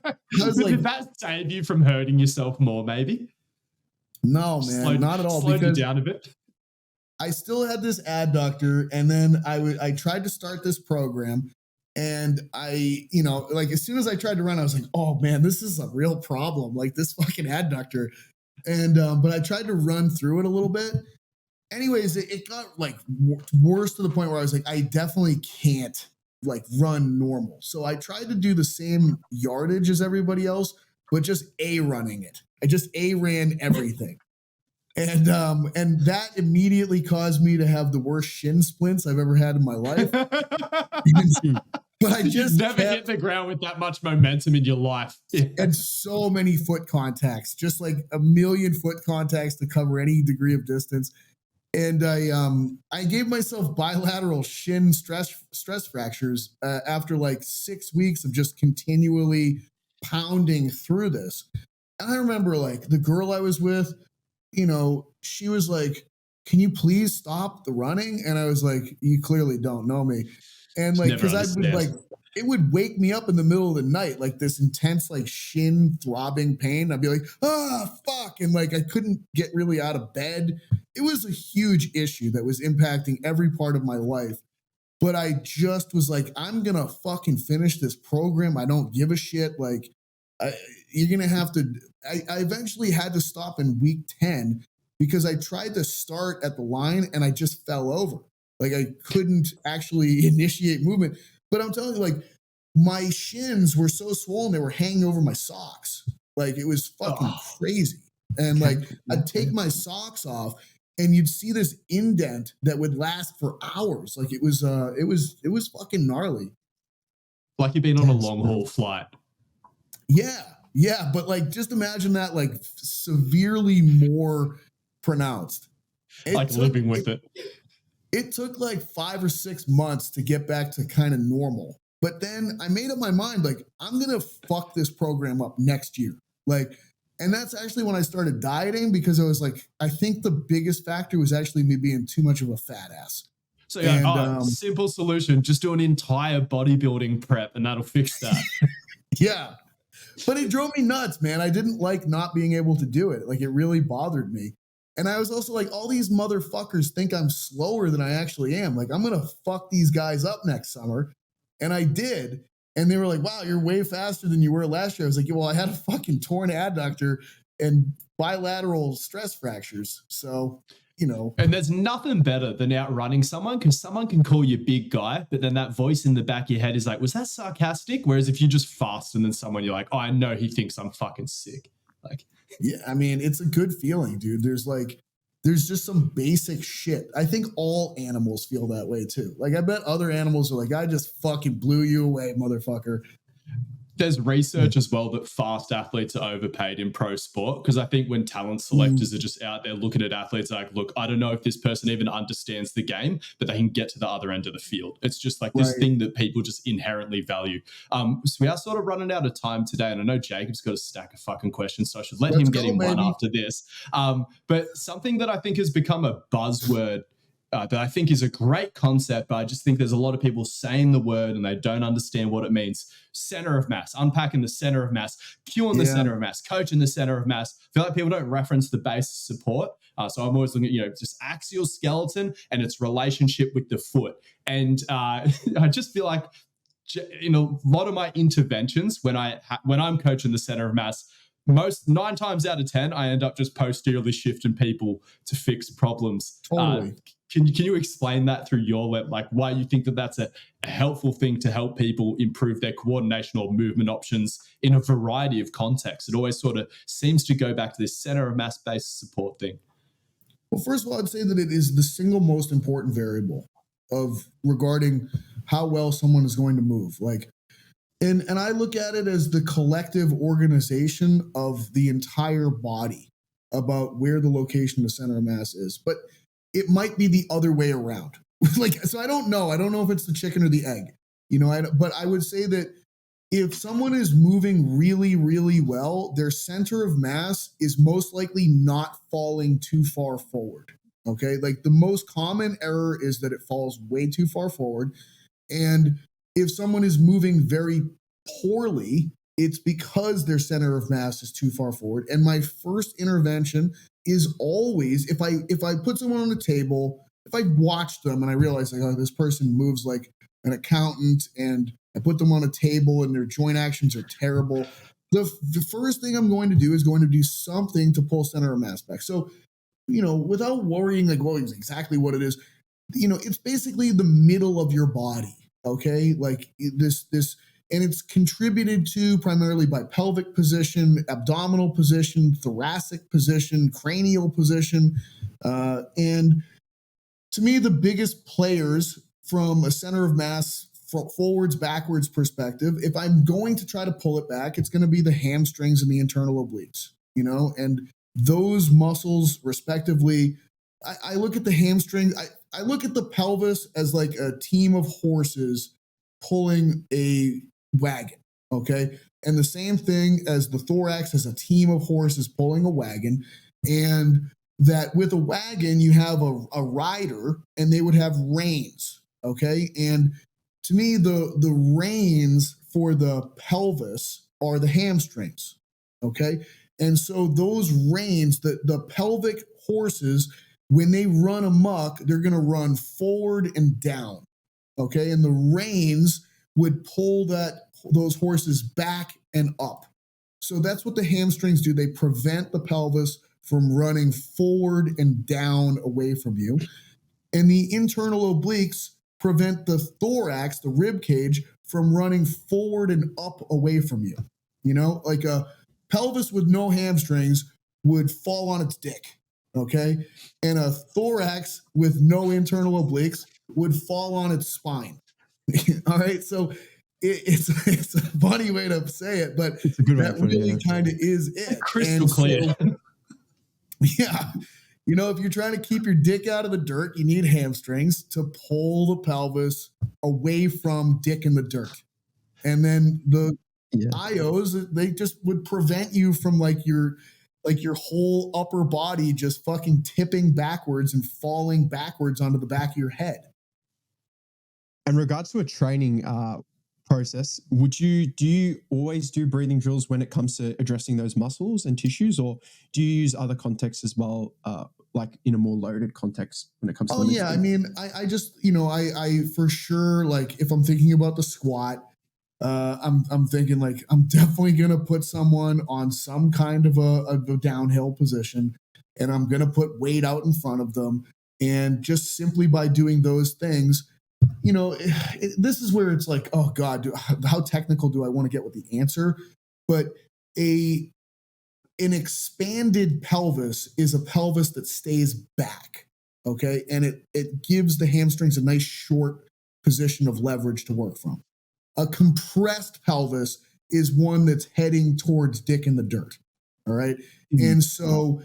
was like, did that save you from hurting yourself more, maybe? No, man, not at all. Slowed you down a bit. I still had this adductor, and then I tried to start this program, and I, like as soon as I tried to run, I was like, oh man, this is a real problem. Like this fucking adductor. And, but I tried to run through it a little bit. Anyways, it got like worse to the point where I was like, I definitely can't like run normal. So I tried to do the same yardage as everybody else, but just running it. I just ran everything. And that immediately caused me to have the worst shin splints I've ever had in my life. But I just never hit the ground with that much momentum in your life. And so many foot contacts, just like a million foot contacts to cover any degree of distance. And I gave myself bilateral shin stress fractures after like 6 weeks of just continually pounding through this. And I remember like the girl I was with, she was like, can you please stop the running? And I was like, you clearly don't know me. And like, Never cause I would like, understand. it would wake me up in the middle of the night, like this intense, like shin throbbing pain. I'd be like, fuck. And like, I couldn't get really out of bed. It was a huge issue that was impacting every part of my life. But I just was like, I'm going to fucking finish this program. I don't give a shit. Like, you're going to have to. I eventually had to stop in week 10 because I tried to start at the line and I just fell over. Like, I couldn't actually initiate movement. But I'm telling you, like, my shins were so swollen, they were hanging over my socks. Like, it was fucking crazy. And like, I'd take my socks off and you'd see this indent that would last for hours. Like, it was fucking gnarly. Like you've been on a long haul flight. Yeah. But like, just imagine that, like, severely more pronounced. Living with it. It took like 5 or 6 months to get back to kind of normal. But then I made up my mind, like, I'm going to fuck this program up next year. Like, and that's actually when I started dieting, because I was like, I think the biggest factor was actually me being too much of a fat ass. So yeah, simple solution, just do an entire bodybuilding prep and that'll fix that. Yeah. But it drove me nuts, man. I didn't like not being able to do it. Like, it really bothered me. And I was also like, all these motherfuckers think I'm slower than I actually am. Like, I'm going to fuck these guys up next summer. And I did. And they were like, wow, you're way faster than you were last year. I was like, well, I had a fucking torn adductor and bilateral stress fractures. So, And there's nothing better than outrunning someone, because someone can call you big guy, but then that voice in the back of your head is like, was that sarcastic? Whereas if you're just faster than someone, you're like, oh, I know he thinks I'm fucking sick. Like, yeah, I mean, it's a good feeling, dude. There's just some basic shit. I think all animals feel that way too. Like, I bet other animals are like, I just fucking blew you away, motherfucker. There's research as well that fast athletes are overpaid in pro sport, because I think when talent selectors are just out there looking at athletes like, look, I don't know if this person even understands the game, but they can get to the other end of the field. It's just like this thing that people just inherently value. So we are sort of running out of time today, and I know Jacob's got a stack of fucking questions, so I should let him get in one after this. But something that I think has become a buzzword that I think is a great concept, but I just think there's a lot of people saying the word and they don't understand what it means. Center of mass, unpacking the center of mass, cueing the center of mass, coaching the center of mass. I feel like people don't reference the base support. So I'm always looking at, just axial skeleton and its relationship with the foot. And I just feel like in a lot of my interventions, when I'm coaching the center of mass, 9 times out of 10, I end up just posteriorly shifting people to fix problems. Totally. Can you explain that through your like why you think that that's a helpful thing to help people improve their coordination or movement options in a variety of contexts? It always sort of seems to go back to this center of mass based support thing. Well, first of all, I'd say that it is the single most important variable regarding how well someone is going to move. Like, and I look at it as the collective organization of the entire body about where the location of the center of mass is. But it might be the other way around. So I don't know. I don't know if it's the chicken or the egg, but I would say that if someone is moving really, really well, their center of mass is most likely not falling too far forward. Okay. Like, the most common error is that it falls way too far forward. And if someone is moving very poorly, it's because their center of mass is too far forward. And my first intervention is always, if I put someone on a table, if I watch them and I realize, like, oh, this person moves like an accountant, and I put them on a table and their joint actions are terrible, the first thing I'm going to do is going to do something to pull center of mass back. So, without worrying like, well, exactly what it is, it's basically the middle of your body. Okay. Like this, and it's contributed to primarily by pelvic position, abdominal position, thoracic position, cranial position. And to me, the biggest players from a center of mass forwards, backwards perspective, if I'm going to try to pull it back, it's going to be the hamstrings and the internal obliques, and those muscles respectively. I look at the hamstring. I look at the pelvis as like a team of horses pulling a wagon. Okay. And the same thing as the thorax as a team of horses pulling a wagon. And that with a wagon, you have a rider and they would have reins. Okay. And to me, the reins for the pelvis are the hamstrings. Okay. And so those reins, the pelvic horses, when they run amok, they're going to run forward and down. Okay. And the reins would pull those horses back and up. So that's what the hamstrings do. They prevent the pelvis from running forward and down away from you. And the internal obliques prevent the thorax, the rib cage, from running forward and up away from you. You know, like a pelvis with no hamstrings would fall on its dick. Okay. And a thorax with no internal obliques would fall on its spine. All right. So it's a funny way to say it, but it's a good that really kind of is it. Crystal clear. So, yeah. You know, if you're trying to keep your dick out of the dirt, you need hamstrings to pull the pelvis away from dick in the dirt. And then the IOs, they just would prevent you from like your whole upper body just fucking tipping backwards and falling backwards onto the back of your head. In regards to a training process, do you always do breathing drills when it comes to addressing those muscles and tissues, or do you use other contexts as well, like in a more loaded context when it comes to? Oh yeah, I mean, I just, you know, I for sure, like if I'm thinking about the squat, I'm thinking like I'm definitely gonna put someone on some kind of a downhill position, and I'm gonna put weight out in front of them, and just simply by doing those things, you know, this is where it's like, oh God, how technical do I want to get with the answer? But an expanded pelvis is a pelvis that stays back, okay? And it gives the hamstrings a nice short position of leverage to work from. A compressed pelvis is one that's heading towards dick in the dirt, all right? Mm-hmm. And so,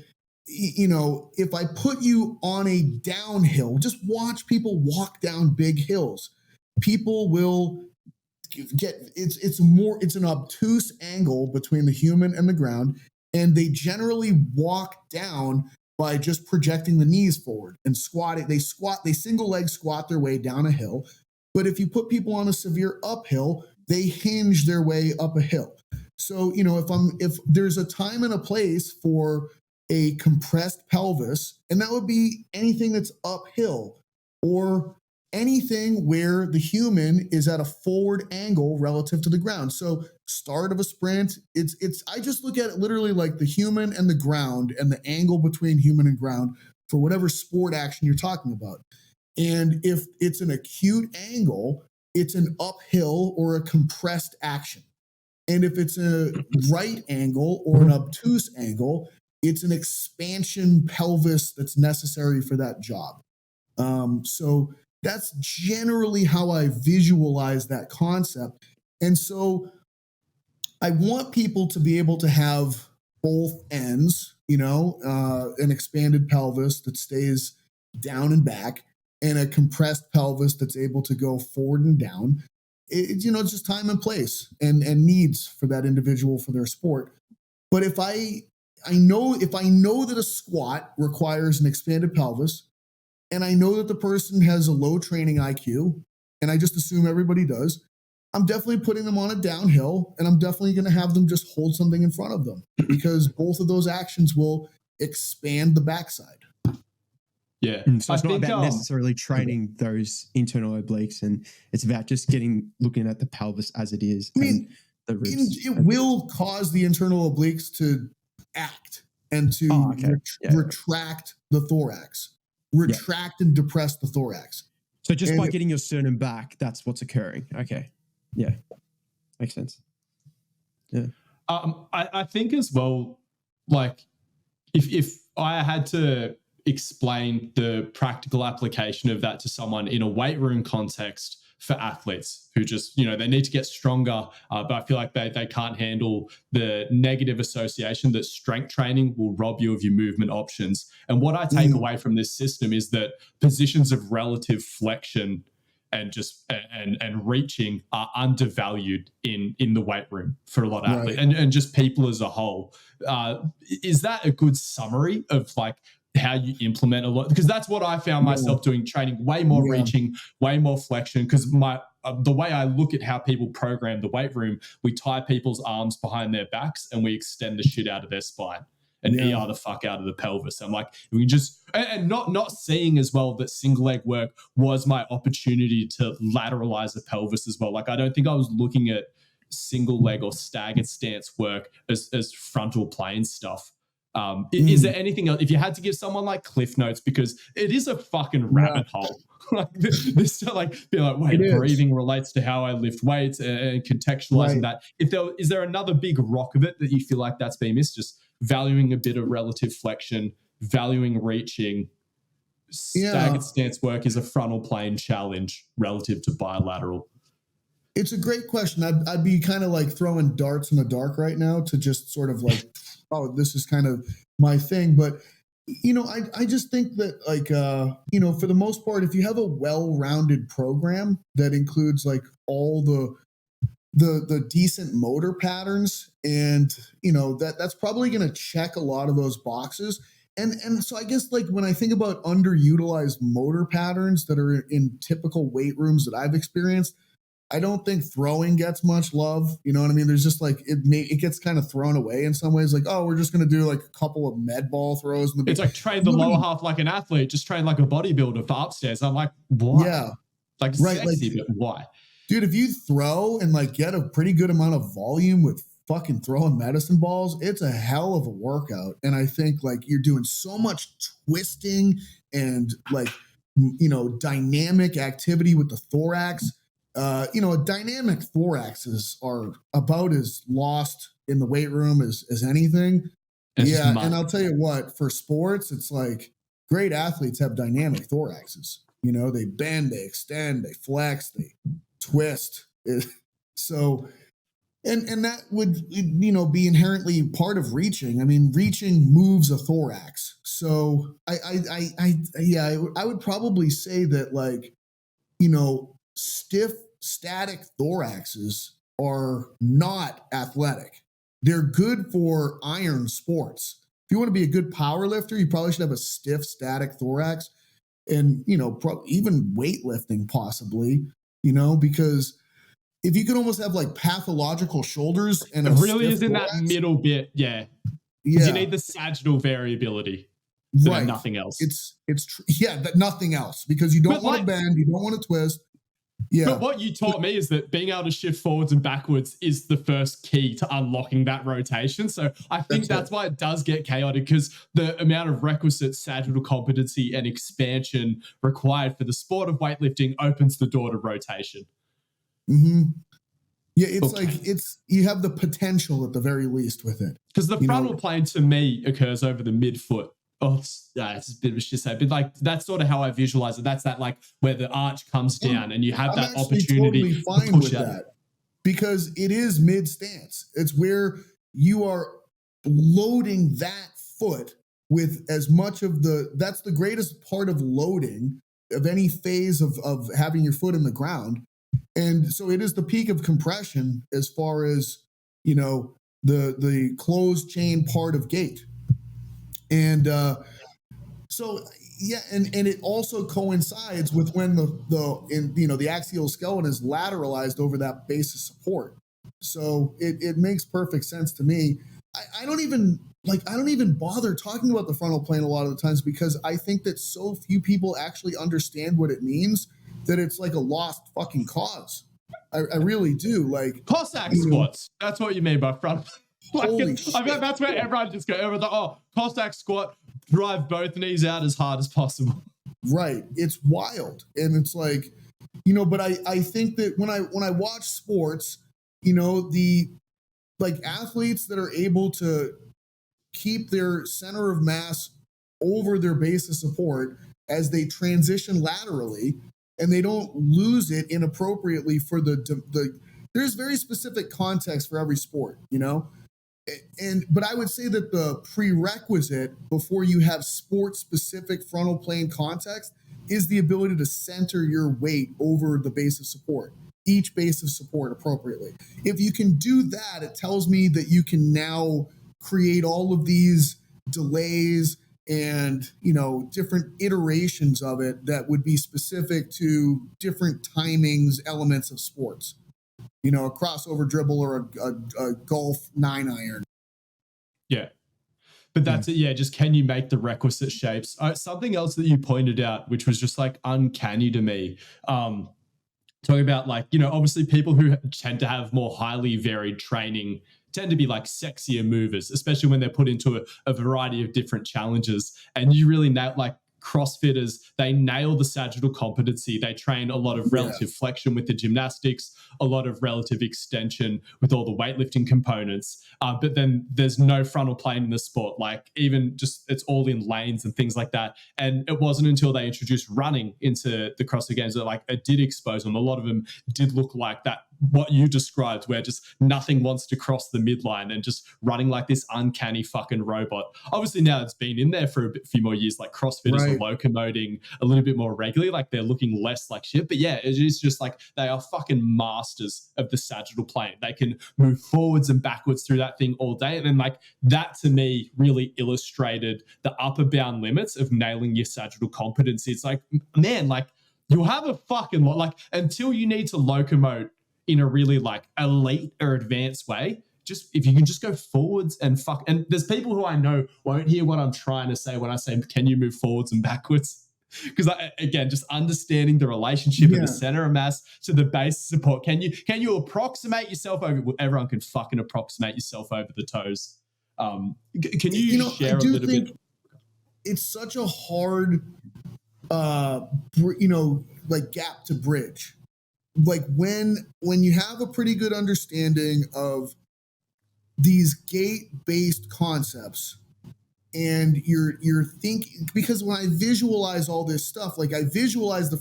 you know, if I put you on a downhill, just watch people walk down big hills. People will get, it's an obtuse angle between the human and the ground, and they generally walk down by just projecting the knees forward and squatting. They single leg squat their way down a hill. But if you put people on a severe uphill, they hinge their way up a hill. So, you know, if there's a time and a place for a compressed pelvis, and that would be anything that's uphill or anything where the human is at a forward angle relative to the ground. So start of a sprint, I just look at it literally like the human and the ground and the angle between human and ground for whatever sport action you're talking about. And if it's an acute angle, it's an uphill or a compressed action. And if it's a right angle or an obtuse angle, it's an expansion pelvis that's necessary for that job. So that's generally how I visualize that concept. And so I want people to be able to have both ends, you know, an expanded pelvis that stays down and back, and a compressed pelvis that's able to go forward and down. It's just time and place and needs for that individual for their sport. But if I know that a squat requires an expanded pelvis, and I know that the person has a low training IQ, and I just assume everybody does, I'm definitely putting them on a downhill, and I'm definitely going to have them just hold something in front of them, because both of those actions will expand the backside. Yeah. So it's not about necessarily training those internal obliques, and it's about just looking at the pelvis as it is. I mean, the ribs. It will cause the internal obliques to act and to retract the thorax, and depress the thorax. So just by getting your sternum back, that's what's occurring. Okay. Yeah. Makes sense. Yeah. I think as well, like if I had to explain the practical application of that to someone in a weight room context for athletes who just, they need to get stronger, but I feel like they can't handle the negative association that strength training will rob you of your movement options. And what I take away from this system is that positions of relative flexion and reaching are undervalued in the weight room for a lot of athletes and just people as a whole. Is that a good summary of like how you implement a lot? Because that's what I found myself doing, training way more reaching, way more flexion. Because the way I look at how people program the weight room, we tie people's arms behind their backs and we extend the shit out of their spine and ER the fuck out of the pelvis. I'm like, we just, and not seeing as well that single leg work was my opportunity to lateralize the pelvis as well. Like, I don't think I was looking at single leg or staggered stance work as frontal plane stuff. Is there anything else, if you had to give someone like cliff notes, because it is a fucking rabbit hole, like this to like be like, wait, breathing relates to how I lift weights and contextualizing that. Is there another big rock of it that you feel like that's been missed? Just valuing a bit of relative flexion, valuing reaching. Staggered stance work is a frontal plane challenge relative to bilateral. It's a great question. I'd be kind of like throwing darts in the dark right now to just sort of like, oh, this is kind of my thing. But, you know, I just think that like, you know, for the most part, if you have a well-rounded program that includes like all the decent motor patterns, and, you know, that's probably going to check a lot of those boxes. And so I guess like when I think about underutilized motor patterns that are in typical weight rooms that I've experienced, I don't think throwing gets much love. You know what I mean? There's just like, it gets kind of thrown away in some ways. Like, oh, we're just going to do like a couple of med ball throws. It's like train the lower half like an athlete, just train like a bodybuilder for upstairs. I'm like, why? Yeah. Like sexy, but why? Dude, if you throw and like get a pretty good amount of volume with fucking throwing medicine balls, it's a hell of a workout. And I think like you're doing so much twisting and like, you know, dynamic activity with the thorax. You know, dynamic thoraxes are about as lost in the weight room as anything. And I'll tell you what, for sports, it's like great athletes have dynamic thoraxes. You know, they bend, they extend, they flex, they twist. So, and that would, you know, be inherently part of reaching. I mean, reaching moves a thorax. So I would probably say that like, you know, stiff static thoraxes are not athletic. They're good for iron sports. If you want to be a good power lifter, you probably should have a stiff static thorax, and, you know, even weightlifting possibly, you know, because if you could almost have like pathological shoulders and it really is in that middle bit. Yeah. You need the sagittal variability. Right. Nothing else. But nothing else, because you don't want to bend, you don't want to twist. Yeah. But what you taught me is that being able to shift forwards and backwards is the first key to unlocking that rotation. So I think that's why it does get chaotic, because the amount of requisite sagittal competency and expansion required for the sport of weightlifting opens the door to rotation. Mm-hmm. Yeah, it's like you have the potential at the very least with it. Because the frontal plane to me occurs over the midfoot. Oh, it's a bit of a shit say, but like that's sort of how I visualize it. That's that like where the arch comes down and you have that opportunity to push out. That, because it is mid stance. It's where you are loading that foot with as much of that's the greatest part of loading of any phase of having your foot in the ground. And so it is the peak of compression as far as, you know, the closed chain part of gait. And so, yeah, and it also coincides with when the axial skeleton is lateralized over that base of support. So it makes perfect sense to me. I don't even bother talking about the frontal plane a lot of the times, because I think that so few people actually understand what it means that it's like a lost fucking cause. I really do. Like Cossack squats. That's what you mean by front. Holy shit. I bet that's where everyone just goes, Cossack squat, drive both knees out as hard as possible. Right. It's wild. And it's like, you know, but I think that when I watch sports, you know, the like athletes that are able to keep their center of mass over their base of support as they transition laterally, and they don't lose it inappropriately for there's very specific context for every sport, you know? But I would say that the prerequisite before you have sport-specific frontal plane context is the ability to center your weight over the base of support, each base of support appropriately. If you can do that, it tells me that you can now create all of these delays and, you know, different iterations of it that would be specific to different timings, elements of sports. You know, a crossover dribble or a golf 9-iron. Yeah. But that's it. Yeah. Just can you make the requisite shapes? Something else that you pointed out, which was just like uncanny to me. Talking about like, you know, obviously people who tend to have more highly varied training tend to be like sexier movers, especially when they're put into a variety of different challenges. And you really nail, like CrossFitters, they nail the sagittal competency. They train a lot of relative flexion with the gymnastics, a lot of relative extension with all the weightlifting components. But then there's no frontal plane in the sport. Like even just it's all in lanes and things like that. And it wasn't until they introduced running into the CrossFit Games that like it did expose them. A lot of them did look like that, what you described, where just nothing wants to cross the midline and just running like this uncanny fucking robot. Obviously now it's been in there for a few more years, like CrossFitters are locomoting a little bit more regularly, like they're looking less like shit. But yeah, it is just like they are fucking masters of the sagittal plane. They can move forwards and backwards through that thing all day. And then like that to me really illustrated the upper bound limits of nailing your sagittal competency. It's like, man, like you'll have a fucking lot, like until you need to locomote in a really like elite or advanced way, just if you can just go forwards and fuck. And there's people who I know won't hear what I'm trying to say when I say, can you move forwards and backwards? Because again, just understanding the relationship of the center of mass to the base support. Can you approximate yourself over? Everyone can fucking approximate yourself over the toes. Can you share a little bit? It's such a hard, like gap to bridge. Like when you have a pretty good understanding of these gate-based concepts and you're thinking, because when I visualize all this stuff, like I visualize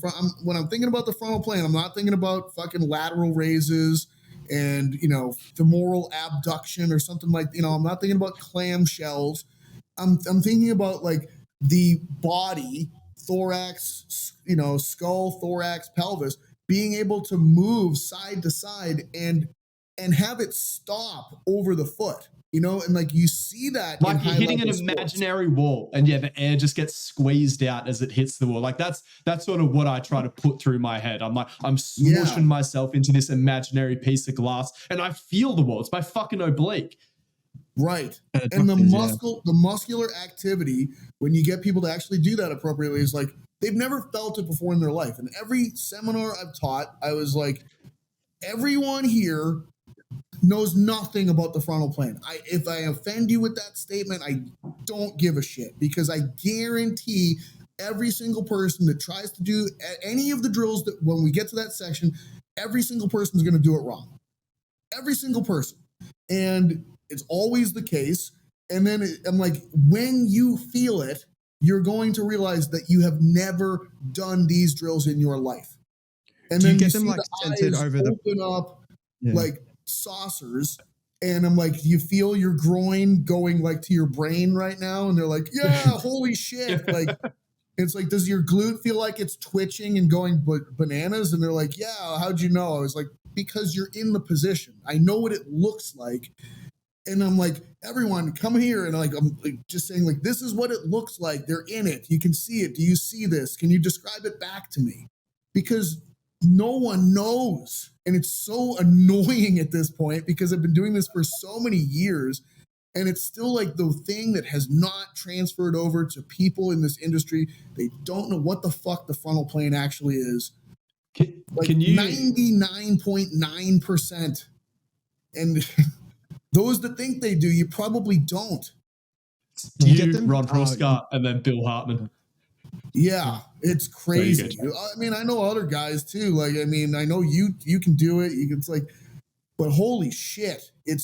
when I'm thinking about the frontal plane, I'm not thinking about fucking lateral raises and, you know, femoral abduction or something like, you know, I'm not thinking about clamshells. I'm thinking about like the body, thorax, you know, skull, thorax, pelvis, being able to move side to side and have it stop over the foot, you know, and like you see that like you're hitting an imaginary wall, and yeah, the air just gets squeezed out as it hits the wall. Like that's sort of what I try to put through my head. I'm like, I'm smushing myself into this imaginary piece of glass, and I feel the wall. It's my fucking oblique. Right. And the muscular activity, when you get people to actually do that appropriately, is like they've never felt it before in their life. And every seminar I've taught, I was like, everyone here knows nothing about the frontal plane. If I offend you with that statement, I don't give a shit, because I guarantee every single person that tries to do any of the drills that when we get to that section, every single person is going to do it wrong. Every single person. And it's always the case. And then I'm like, when you feel it, you're going to realize that you have never done these drills in your life. And do then you get them like centered over the open up like saucers, and I'm like, you feel your groin going like to your brain right now? And they're like, yeah, holy shit. Like, it's like, does your glute feel like it's twitching and going bananas? And they're like, yeah, how'd you know? I was like, because you're in the position. I know what it looks like. And I'm like, everyone come here. And like, I'm like, just saying like, this is what it looks like. They're in it. You can see it. Do you see this? Can you describe it back to me? Because no one knows. And it's so annoying at this point, because I've been doing this for so many years, and it's still like the thing that has not transferred over to people in this industry. They don't know what the fuck the frontal plane actually is. Can you 99.9%. And those that think they do, you probably don't. Do you get them? Ron Proscott and then Bill Hartman. Yeah, it's crazy. I mean, I know other guys too. Like, I mean, I know you can do it. It's like, but holy shit, it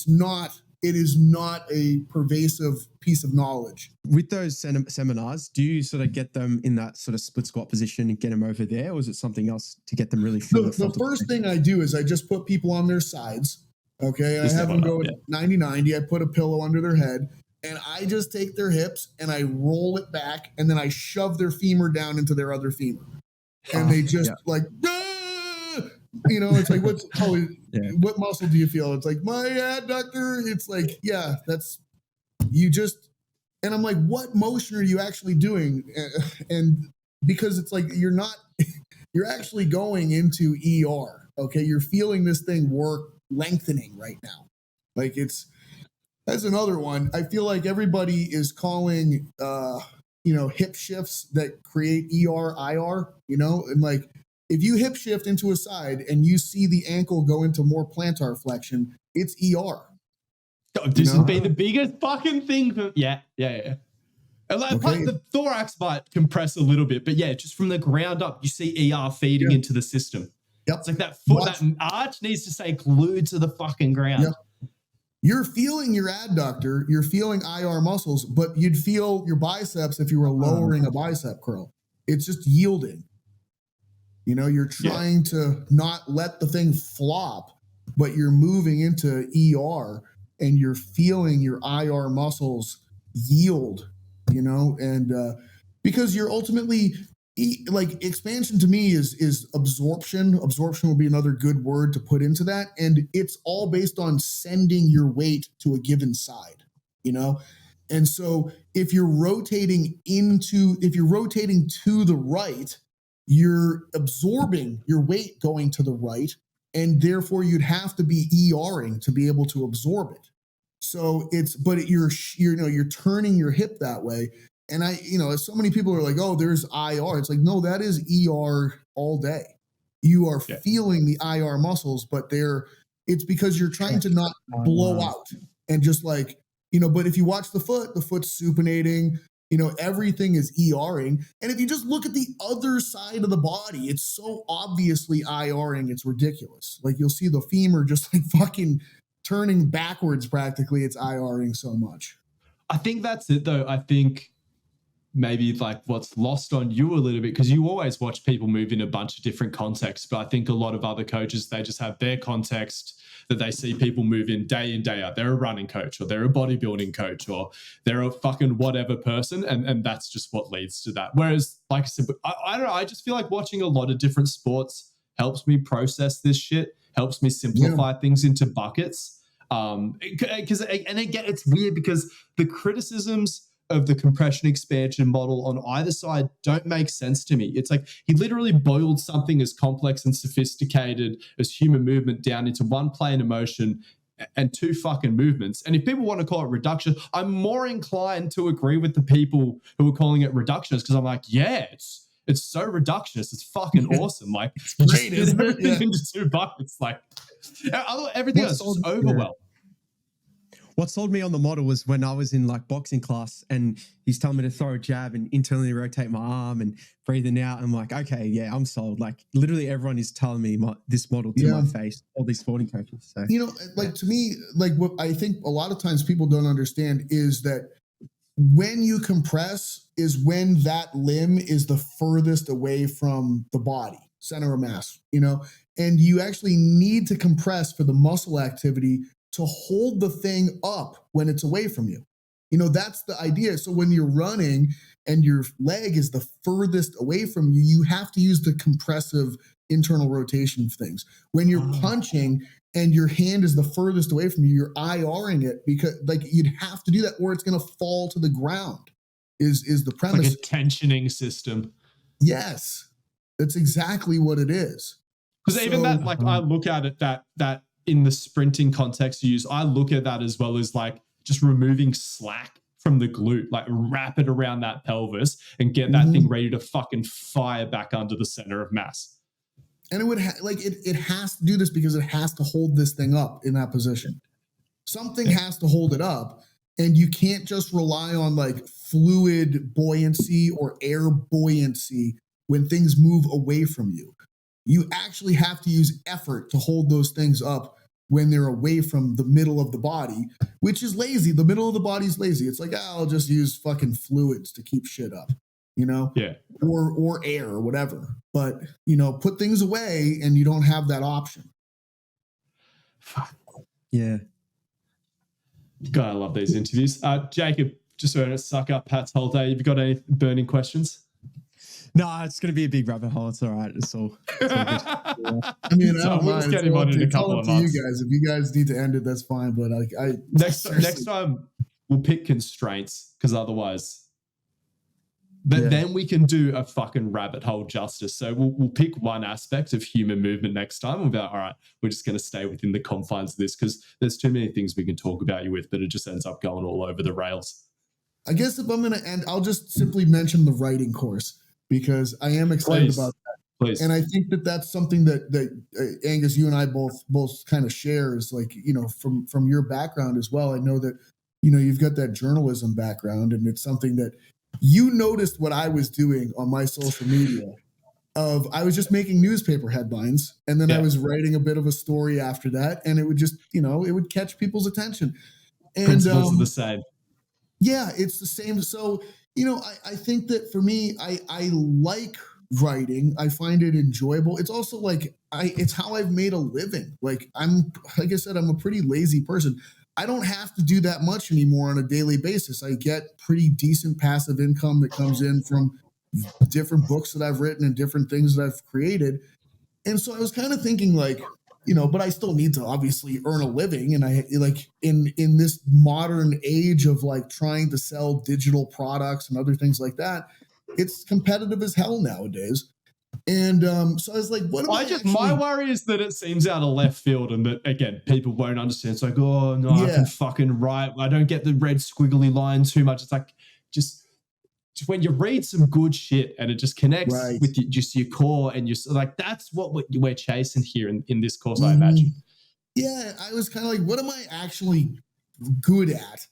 is not a pervasive piece of knowledge. With those seminars, do you sort of get them in that sort of split squat position and get them over there, or is it something else to get them really? The first thing I do is I just put people on their sides. Okay, I have them go 90-90. I put a pillow under their head. and I just take their hips and I roll it back, and then I shove their femur down into their other femur, and they just like, it's like, what muscle do you feel? It's like my adductor. It's like, yeah, that's you just, and I'm like, what motion are you actually doing? And because it's like you're actually going into ER. Okay, you're feeling this thing work lengthening right now. Like that's another one. I feel like everybody is calling, hip shifts that create ER, IR, and like if you hip shift into a side and you see the ankle go into more plantar flexion, it's ER. This would be the biggest fucking thing. Yeah. And like the thorax might compress a little bit, but yeah, just from the ground up, you see ER feeding into the system. Yep. It's like that foot, that arch needs to stay glued to the fucking ground. Yep. You're feeling your adductor, you're feeling IR muscles, but you'd feel your biceps if you were lowering a bicep curl. It's just yielding. You're trying to not let the thing flop, but you're moving into ER and you're feeling your IR muscles yield, and because you're ultimately like expansion to me is absorption. Absorption will be another good word to put into that. And it's all based on sending your weight to a given side, And so if you're rotating to the right, you're absorbing your weight going to the right. And therefore you'd have to be ERing to be able to absorb it. So you're turning your hip that way. And so many people are like, oh, there's IR. It's like, no, that is ER all day. You are feeling the IR muscles, but it's because you're trying to not blow out and just like, but if you watch the foot's supinating, everything is ERing. And if you just look at the other side of the body, it's so obviously IRing, it's ridiculous. Like you'll see the femur just like fucking turning backwards practically. It's IRing so much. I think that's it though. I think maybe like what's lost on you a little bit, because you always watch people move in a bunch of different contexts, but I think a lot of other coaches, they just have their context that they see people move in, day out. They're a running coach, or they're a bodybuilding coach, or they're a fucking whatever person, and that's just what leads to that. Whereas, like I said, I don't know, I just feel like watching a lot of different sports helps me process this shit, helps me simplify things into buckets. Because and again, it's weird because the criticisms of the compression expansion model on either side don't make sense to me. It's like he literally boiled something as complex and sophisticated as human movement down into one plane of motion and two fucking movements. And if people want to call it reduction, I'm more inclined to agree with the people who are calling it reductionist, because I'm like, yeah, it's so reductionist. It's fucking awesome. Like, it's great, isn't it? Everything into two buckets. Like, everything else is just overwhelmed. What sold me on the model was when I was in like boxing class and he's telling me to throw a jab and internally rotate my arm and breathing out. I'm like, okay, yeah, I'm sold. Like literally everyone is telling me this model to my face, all these sporting coaches. So, to me, like what I think a lot of times people don't understand is that when you compress is when that limb is the furthest away from the body, center of mass, and you actually need to compress for the muscle activity to hold the thing up when it's away from you. That's the idea. So when you're running and your leg is the furthest away from you, you have to use the compressive internal rotation things. When you're punching and your hand is the furthest away from you, you're IRing it, because like you'd have to do that or it's going to fall to the ground is the premise. Like a tensioning system. Yes, that's exactly what it is. Because even that, like I look at it that in the sprinting context you use, I look at that as well as like just removing slack from the glute, like wrap it around that pelvis and get that thing ready to fucking fire back under the center of mass. And it would it has to do this because it has to hold this thing up in that position. Something has to hold it up, and you can't just rely on like fluid buoyancy or air buoyancy when things move away from you. You actually have to use effort to hold those things up when they're away from the middle of the body, which is lazy. The middle of the body is lazy. It's like, I'll just use fucking fluids to keep shit up, Yeah. Or air or whatever. But, put things away and you don't have that option. Yeah. God, I love these interviews. Jacob, just so I don't suck up Pat's whole day, have you got any burning questions? No, it's going to be a big rabbit hole. It's all right. It's all good. Yeah. I mean, So I don't we'll mind. just get him on in a couple of months. You guys, if you guys need to end it, that's fine. But next time we'll pick constraints, because otherwise, then we can do a fucking rabbit hole justice. So we'll pick one aspect of human movement next time. We'll be like, all right, we're just going to stay within the confines of this because there's too many things we can talk about you with, but it just ends up going all over the rails. I guess if I'm going to end, I'll just simply mention the writing course because I am excited about that. Please. And I think that that's something that Angus, you and I both kind of share is like, from your background as well. I know that, you've got that journalism background, and it's something that you noticed what I was doing on my social media I was just making newspaper headlines, and then I was writing a bit of a story after that, and it would just, it would catch people's attention. And principles are the same. Yeah, it's the same. So, I think that for me, I like writing. I find it enjoyable. It's also like it's how I've made a living. Like I said, I'm a pretty lazy person. I don't have to do that much anymore on a daily basis. I get pretty decent passive income that comes in from different books that I've written and different things that I've created. And so I was kind of thinking like, but I still need to obviously earn a living. And I like in this modern age of like trying to sell digital products and other things like that, it's competitive as hell nowadays. And so I was like, what am I actually... My worry is that it seems out of left field and that, again, people won't understand. It's like, oh, no, I can fucking write. I don't get the red squiggly line too much. It's like, just when you read some good shit and it just connects with just your core and you're like, that's what we're chasing here in this course, I imagine. Yeah, I was kind of like, what am I actually good at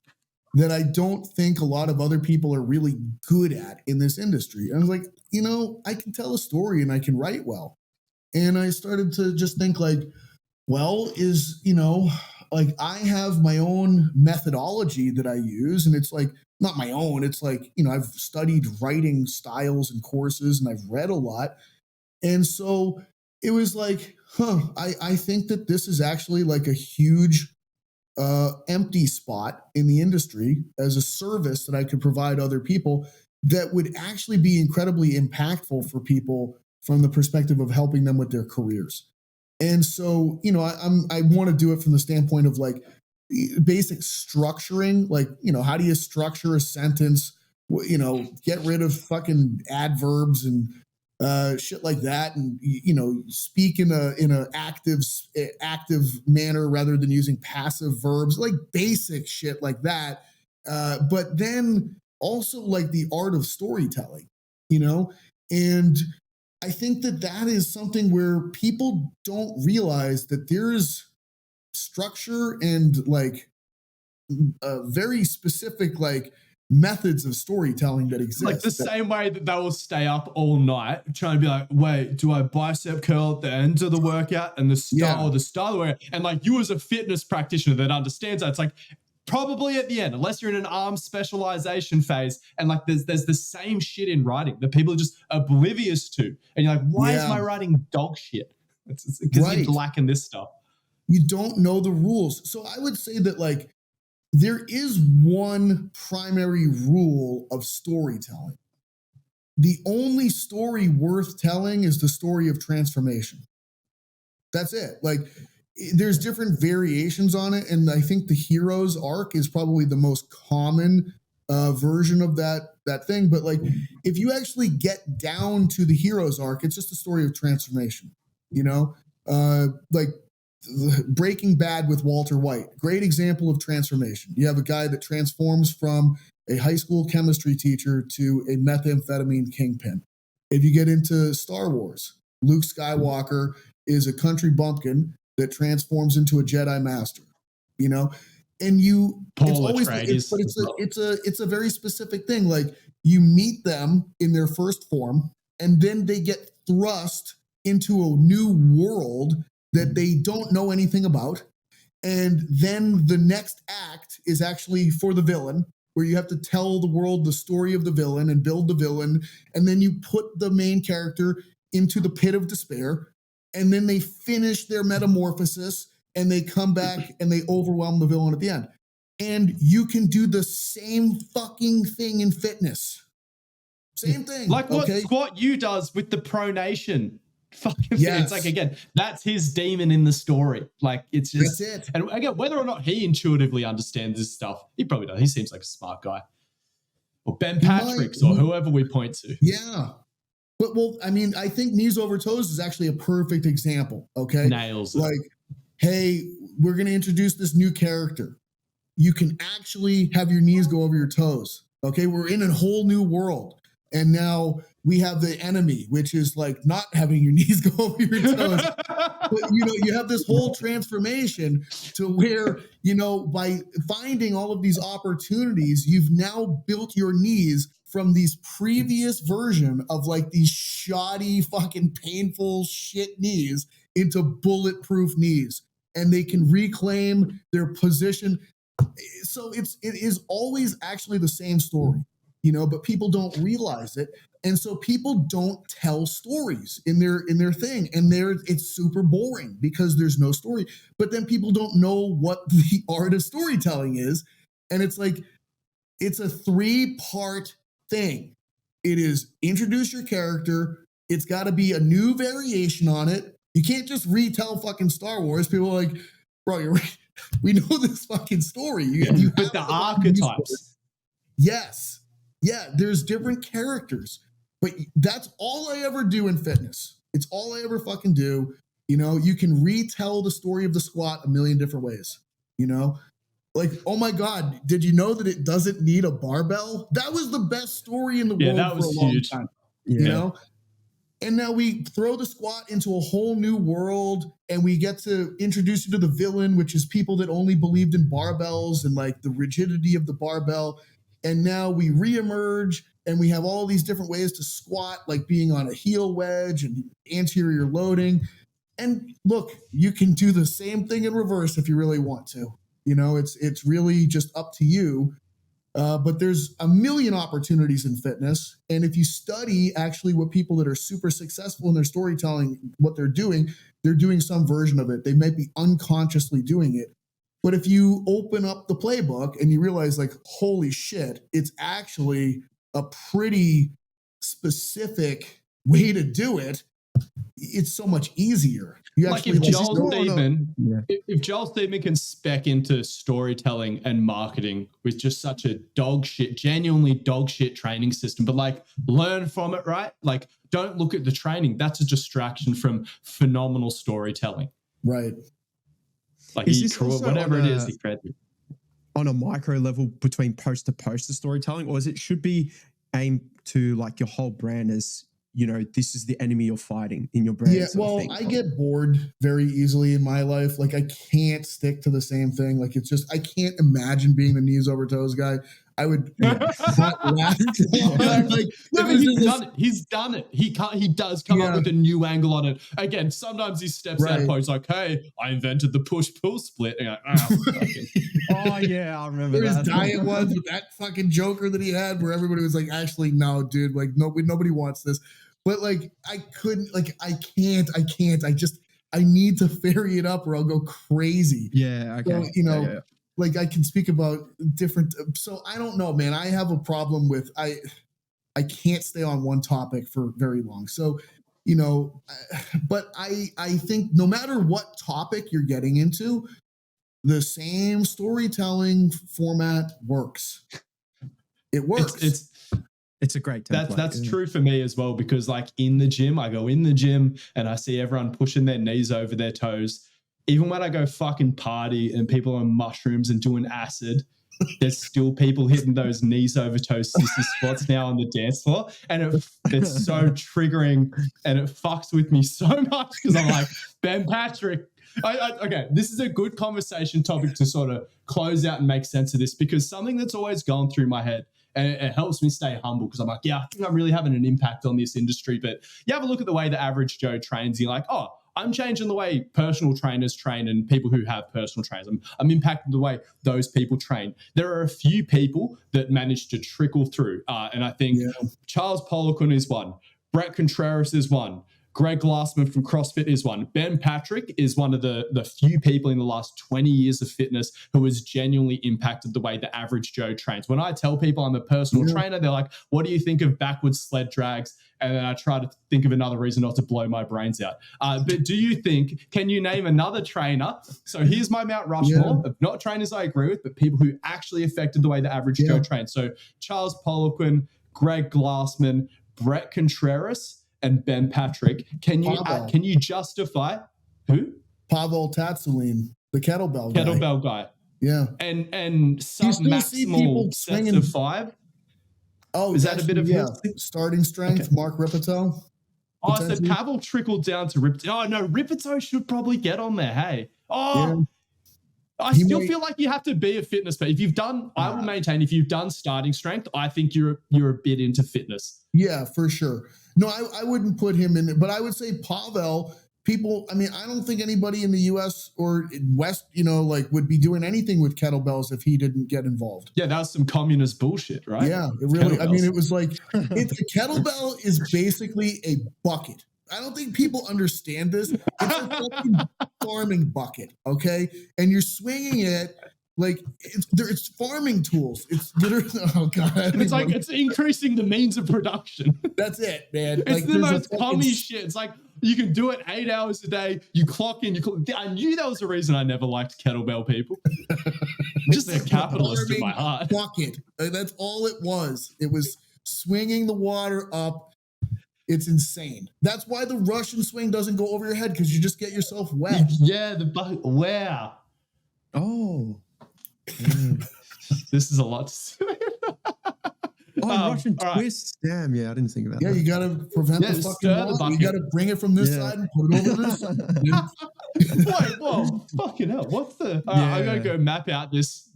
that I don't think a lot of other people are really good at in this industry? And I was like, I can tell a story and I can write well. And I started to just think like, well, like I have my own methodology that I use, and it's like, not my own. It's like, I've studied writing styles and courses and I've read a lot. And so it was like, I think that this is actually like a huge empty spot in the industry as a service that I could provide other people that would actually be incredibly impactful for people from the perspective of helping them with their careers. And so, I want to do it from the standpoint of like basic structuring, like, how do you structure a sentence, get rid of fucking adverbs and shit like that, and speak in a active manner rather than using passive verbs, like basic shit like that. But then also like the art of storytelling, and I think that is something where people don't realize that there's structure and like very specific like methods of storytelling that exist. Like the same way that they will stay up all night trying to be like, wait, do I bicep curl at the end of the workout and the start or the start of the workout? And like you as a fitness practitioner that understands that, it's like probably at the end, unless you're in an arm specialization phase, and like there's the same shit in writing that people are just oblivious to. And you're like, why is my writing dog shit? It's because you're lacking this stuff. You don't know the rules. So I would say that like there is one primary rule of storytelling. The only story worth telling is the story of transformation. That's it. Like there's different variations on it. And I think the hero's arc is probably the most common version of that thing. But like, if you actually get down to the hero's arc, it's just a story of transformation, like Breaking Bad with Walter White, great example of transformation. You have a guy that transforms from a high school chemistry teacher to a methamphetamine kingpin. If you get into Star Wars, Luke Skywalker is a country bumpkin that transforms into a Jedi master, and it's a very specific thing. Like you meet them in their first form and then they get thrust into a new world that they don't know anything about. And then the next act is actually for the villain, where you have to tell the world the story of the villain and build the villain. And then you put the main character into the pit of despair. And then they finish their metamorphosis and they come back and they overwhelm the villain at the end. And you can do the same fucking thing in fitness. Same thing. Like what Squat U does with the pronation. Fucking It's like, again, that's his demon in the story. Like, it's just, that's it. And again, whether or not he intuitively understands this stuff, he probably does. He seems like a smart guy. Or Ben Patrick's or whoever we point to. Yeah. But, well, I mean, I think knees over toes is actually a perfect example. Okay. Nails it. Like, hey, we're going to introduce this new character. You can actually have your knees go over your toes. Okay. We're in a whole new world. And now we have the enemy, which is like not having your knees go over your toes. But, you have this whole transformation to where, by finding all of these opportunities, you've now built your knees from these previous version of like these shoddy, fucking painful shit knees into bulletproof knees. And they can reclaim their position. So it is always actually the same story. But people don't realize it. And so people don't tell stories in their thing. And it's super boring because there's no story. But then people don't know what the art of storytelling is. And it's like, it's a 3-part thing. It is introduce your character. It's got to be a new variation on it. You can't just retell fucking Star Wars. People are like, bro, we know this fucking story. You but the archetypes. Yes. Yeah, there's different characters, but that's all I ever do in fitness. It's all I ever fucking do. You can retell the story of the squat a million different ways, Like, oh my God, did you know that it doesn't need a barbell? That was the best story in the world that was for a long huge. time, you know? And now we throw the squat into a whole new world and we get to introduce you to the villain, which is people that only believed in barbells and like the rigidity of the barbell. And now we reemerge and we have all these different ways to squat, like being on a heel wedge and anterior loading. And look, you can do the same thing in reverse if you really want to. It's really just up to you. But there's a million opportunities in fitness. And if you study actually what people that are super successful in their storytelling, what they're doing some version of it. They might be unconsciously doing it. But if you open up the playbook and you realize like, holy shit, it's actually a pretty specific way to do it, it's so much easier. If Joel Steedman can spec into storytelling and marketing with just such a genuinely dog shit training system, but like learn from it, right? Like don't look at the training. That's a distraction from phenomenal storytelling. Right. Like whatever it is, he created. On a micro level between post to poster storytelling, or should be aimed to like your whole brand as, this is the enemy you're fighting in your brand. Yeah, well, I get bored very easily in my life. Like I can't stick to the same thing. Like it's just, I can't imagine being the knees over toes guy. I would not last. He's done it. He does come up with a new angle on it. Again, sometimes he steps out and he's like, hey, I invented the push-pull split. And oh yeah, I remember there that. His diet ones with that fucking Joker that he had where everybody was like, actually, no, dude, like nobody wants this. But like I couldn't, like I can't. I need to ferry it up or I'll go crazy. Yeah, okay. So, like I can speak about different. So I don't know, man. I have a problem with I can't stay on one topic for very long. So, but I think no matter what topic you're getting into, the same storytelling format works. It works. It's a great template. That's true for me as well, because like in the gym, I go in the gym and I see everyone pushing their knees over their toes. Even when I go fucking party and people are on mushrooms and doing acid, there's still people hitting those knees over toes sissy squats now on the dance floor. And it's so triggering and it fucks with me so much because I'm like, Ben Patrick. Okay, this is a good conversation topic to sort of close out and make sense of this, because something that's always gone through my head, and it helps me stay humble because I'm like, yeah, I think I'm really having an impact on this industry. But you have a look at the way the average Joe trains, you're like, oh, I'm changing the way personal trainers train and people who have personal trainers. I'm impacting the way those people train. There are a few people that manage to trickle through. And I think Charles Poliquin is one. Brett Contreras is one. Greg Glassman from CrossFit is one. Ben Patrick is one of the few people in the last 20 years of fitness who has genuinely impacted the way the average Joe trains. When I tell people I'm a personal trainer, they're like, what do you think of backwards sled drags? And then I try to think of another reason not to blow my brains out. But do you think, can you name another trainer? So here's my Mount Rushmore of not trainers I agree with, but people who actually affected the way the average Joe trains. So Charles Poliquin, Greg Glassman, Brett Contreras, and Ben Patrick. Can you justify who? Pavel Tatsulin, the kettlebell guy. Yeah. And sub-maximal sets of 5. Oh, is that a bit of his? Starting strength, okay. Mark Ripito. Oh, so Pavel trickled down to Ripito. Oh, no, Ripito should probably get on there. Hey. Oh, yeah. I still feel like you have to be a fitness person. If you've done, I will maintain, if you've done starting strength, I think you're a bit into fitness. Yeah, for sure. No, I wouldn't put him in, but I would say Pavel, people, I mean, I don't think anybody in the US or West, would be doing anything with kettlebells if he didn't get involved. Yeah, that was some communist bullshit, right? Yeah, it really, I mean, it was like, a kettlebell is basically a bucket. I don't think people understand this. It's a fucking farming bucket, okay? And you're swinging it like it's farming tools. It's literally, oh God. It's like it's increasing the means of production. That's it, man. It's like, the most commie shit. It's like you can do it 8 hours a day. You clock in. I knew that was the reason I never liked kettlebell people. Just a capitalist in my heart. Bucket. That's all it was. It was swinging the water up. It's insane. That's why the Russian swing doesn't go over your head, because you just get yourself wet. Yeah, the bucket. Wow. Oh. This is a lot to say. Russian twists. Right. Damn, yeah, I didn't think about that. Yeah, you got to prevent the fucking ball. You got to bring it from this side and put it over this side. Wait, whoa, fucking hell. What's the... I'm going to go map out this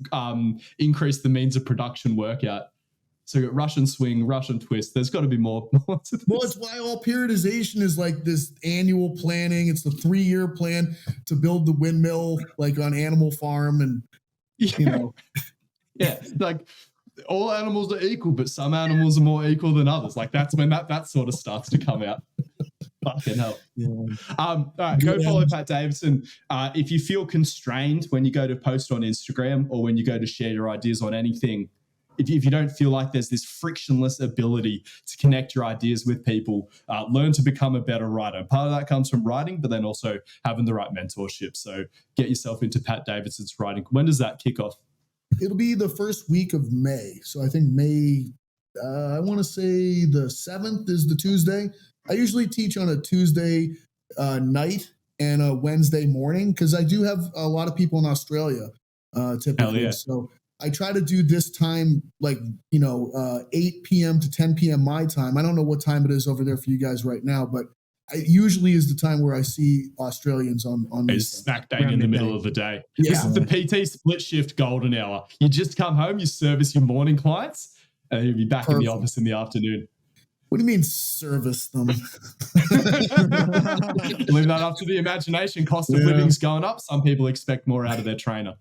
increase the means of production workout. So you got Russian swing, Russian twist. There's got to be more. Well, it's why all periodization is like this annual planning. It's the 3-year plan to build the windmill, like on Animal Farm, and yeah, like all animals are equal, but some animals are more equal than others. Like that's when that sort of starts to come out. Fucking hell. Yeah. All right, go follow Pat Davidson. If you feel constrained when you go to post on Instagram or when you go to share your ideas on anything, if you don't feel like there's this frictionless ability to connect your ideas with people, learn to become a better writer. Part of that comes from writing, but then also having the right mentorship. So get yourself into Pat Davidson's writing. When does that kick off? It'll be the first week of May. So I think May, I want to say the 7th is the Tuesday. I usually teach on a Tuesday night and a Wednesday morning, because I do have a lot of people in Australia typically. Hell yeah. So I try to do this time, 8 p.m. to 10 p.m. my time. I don't know what time it is over there for you guys right now, but it usually is the time where I see Australians on it's smack bang in the middle of the day. Yeah. This is the PT split shift golden hour. You just come home, you service your morning clients, and you'll be back in the office in the afternoon. What do you mean service them? Leave that up to the imagination. Cost of living's going up. Some people expect more out of their trainer.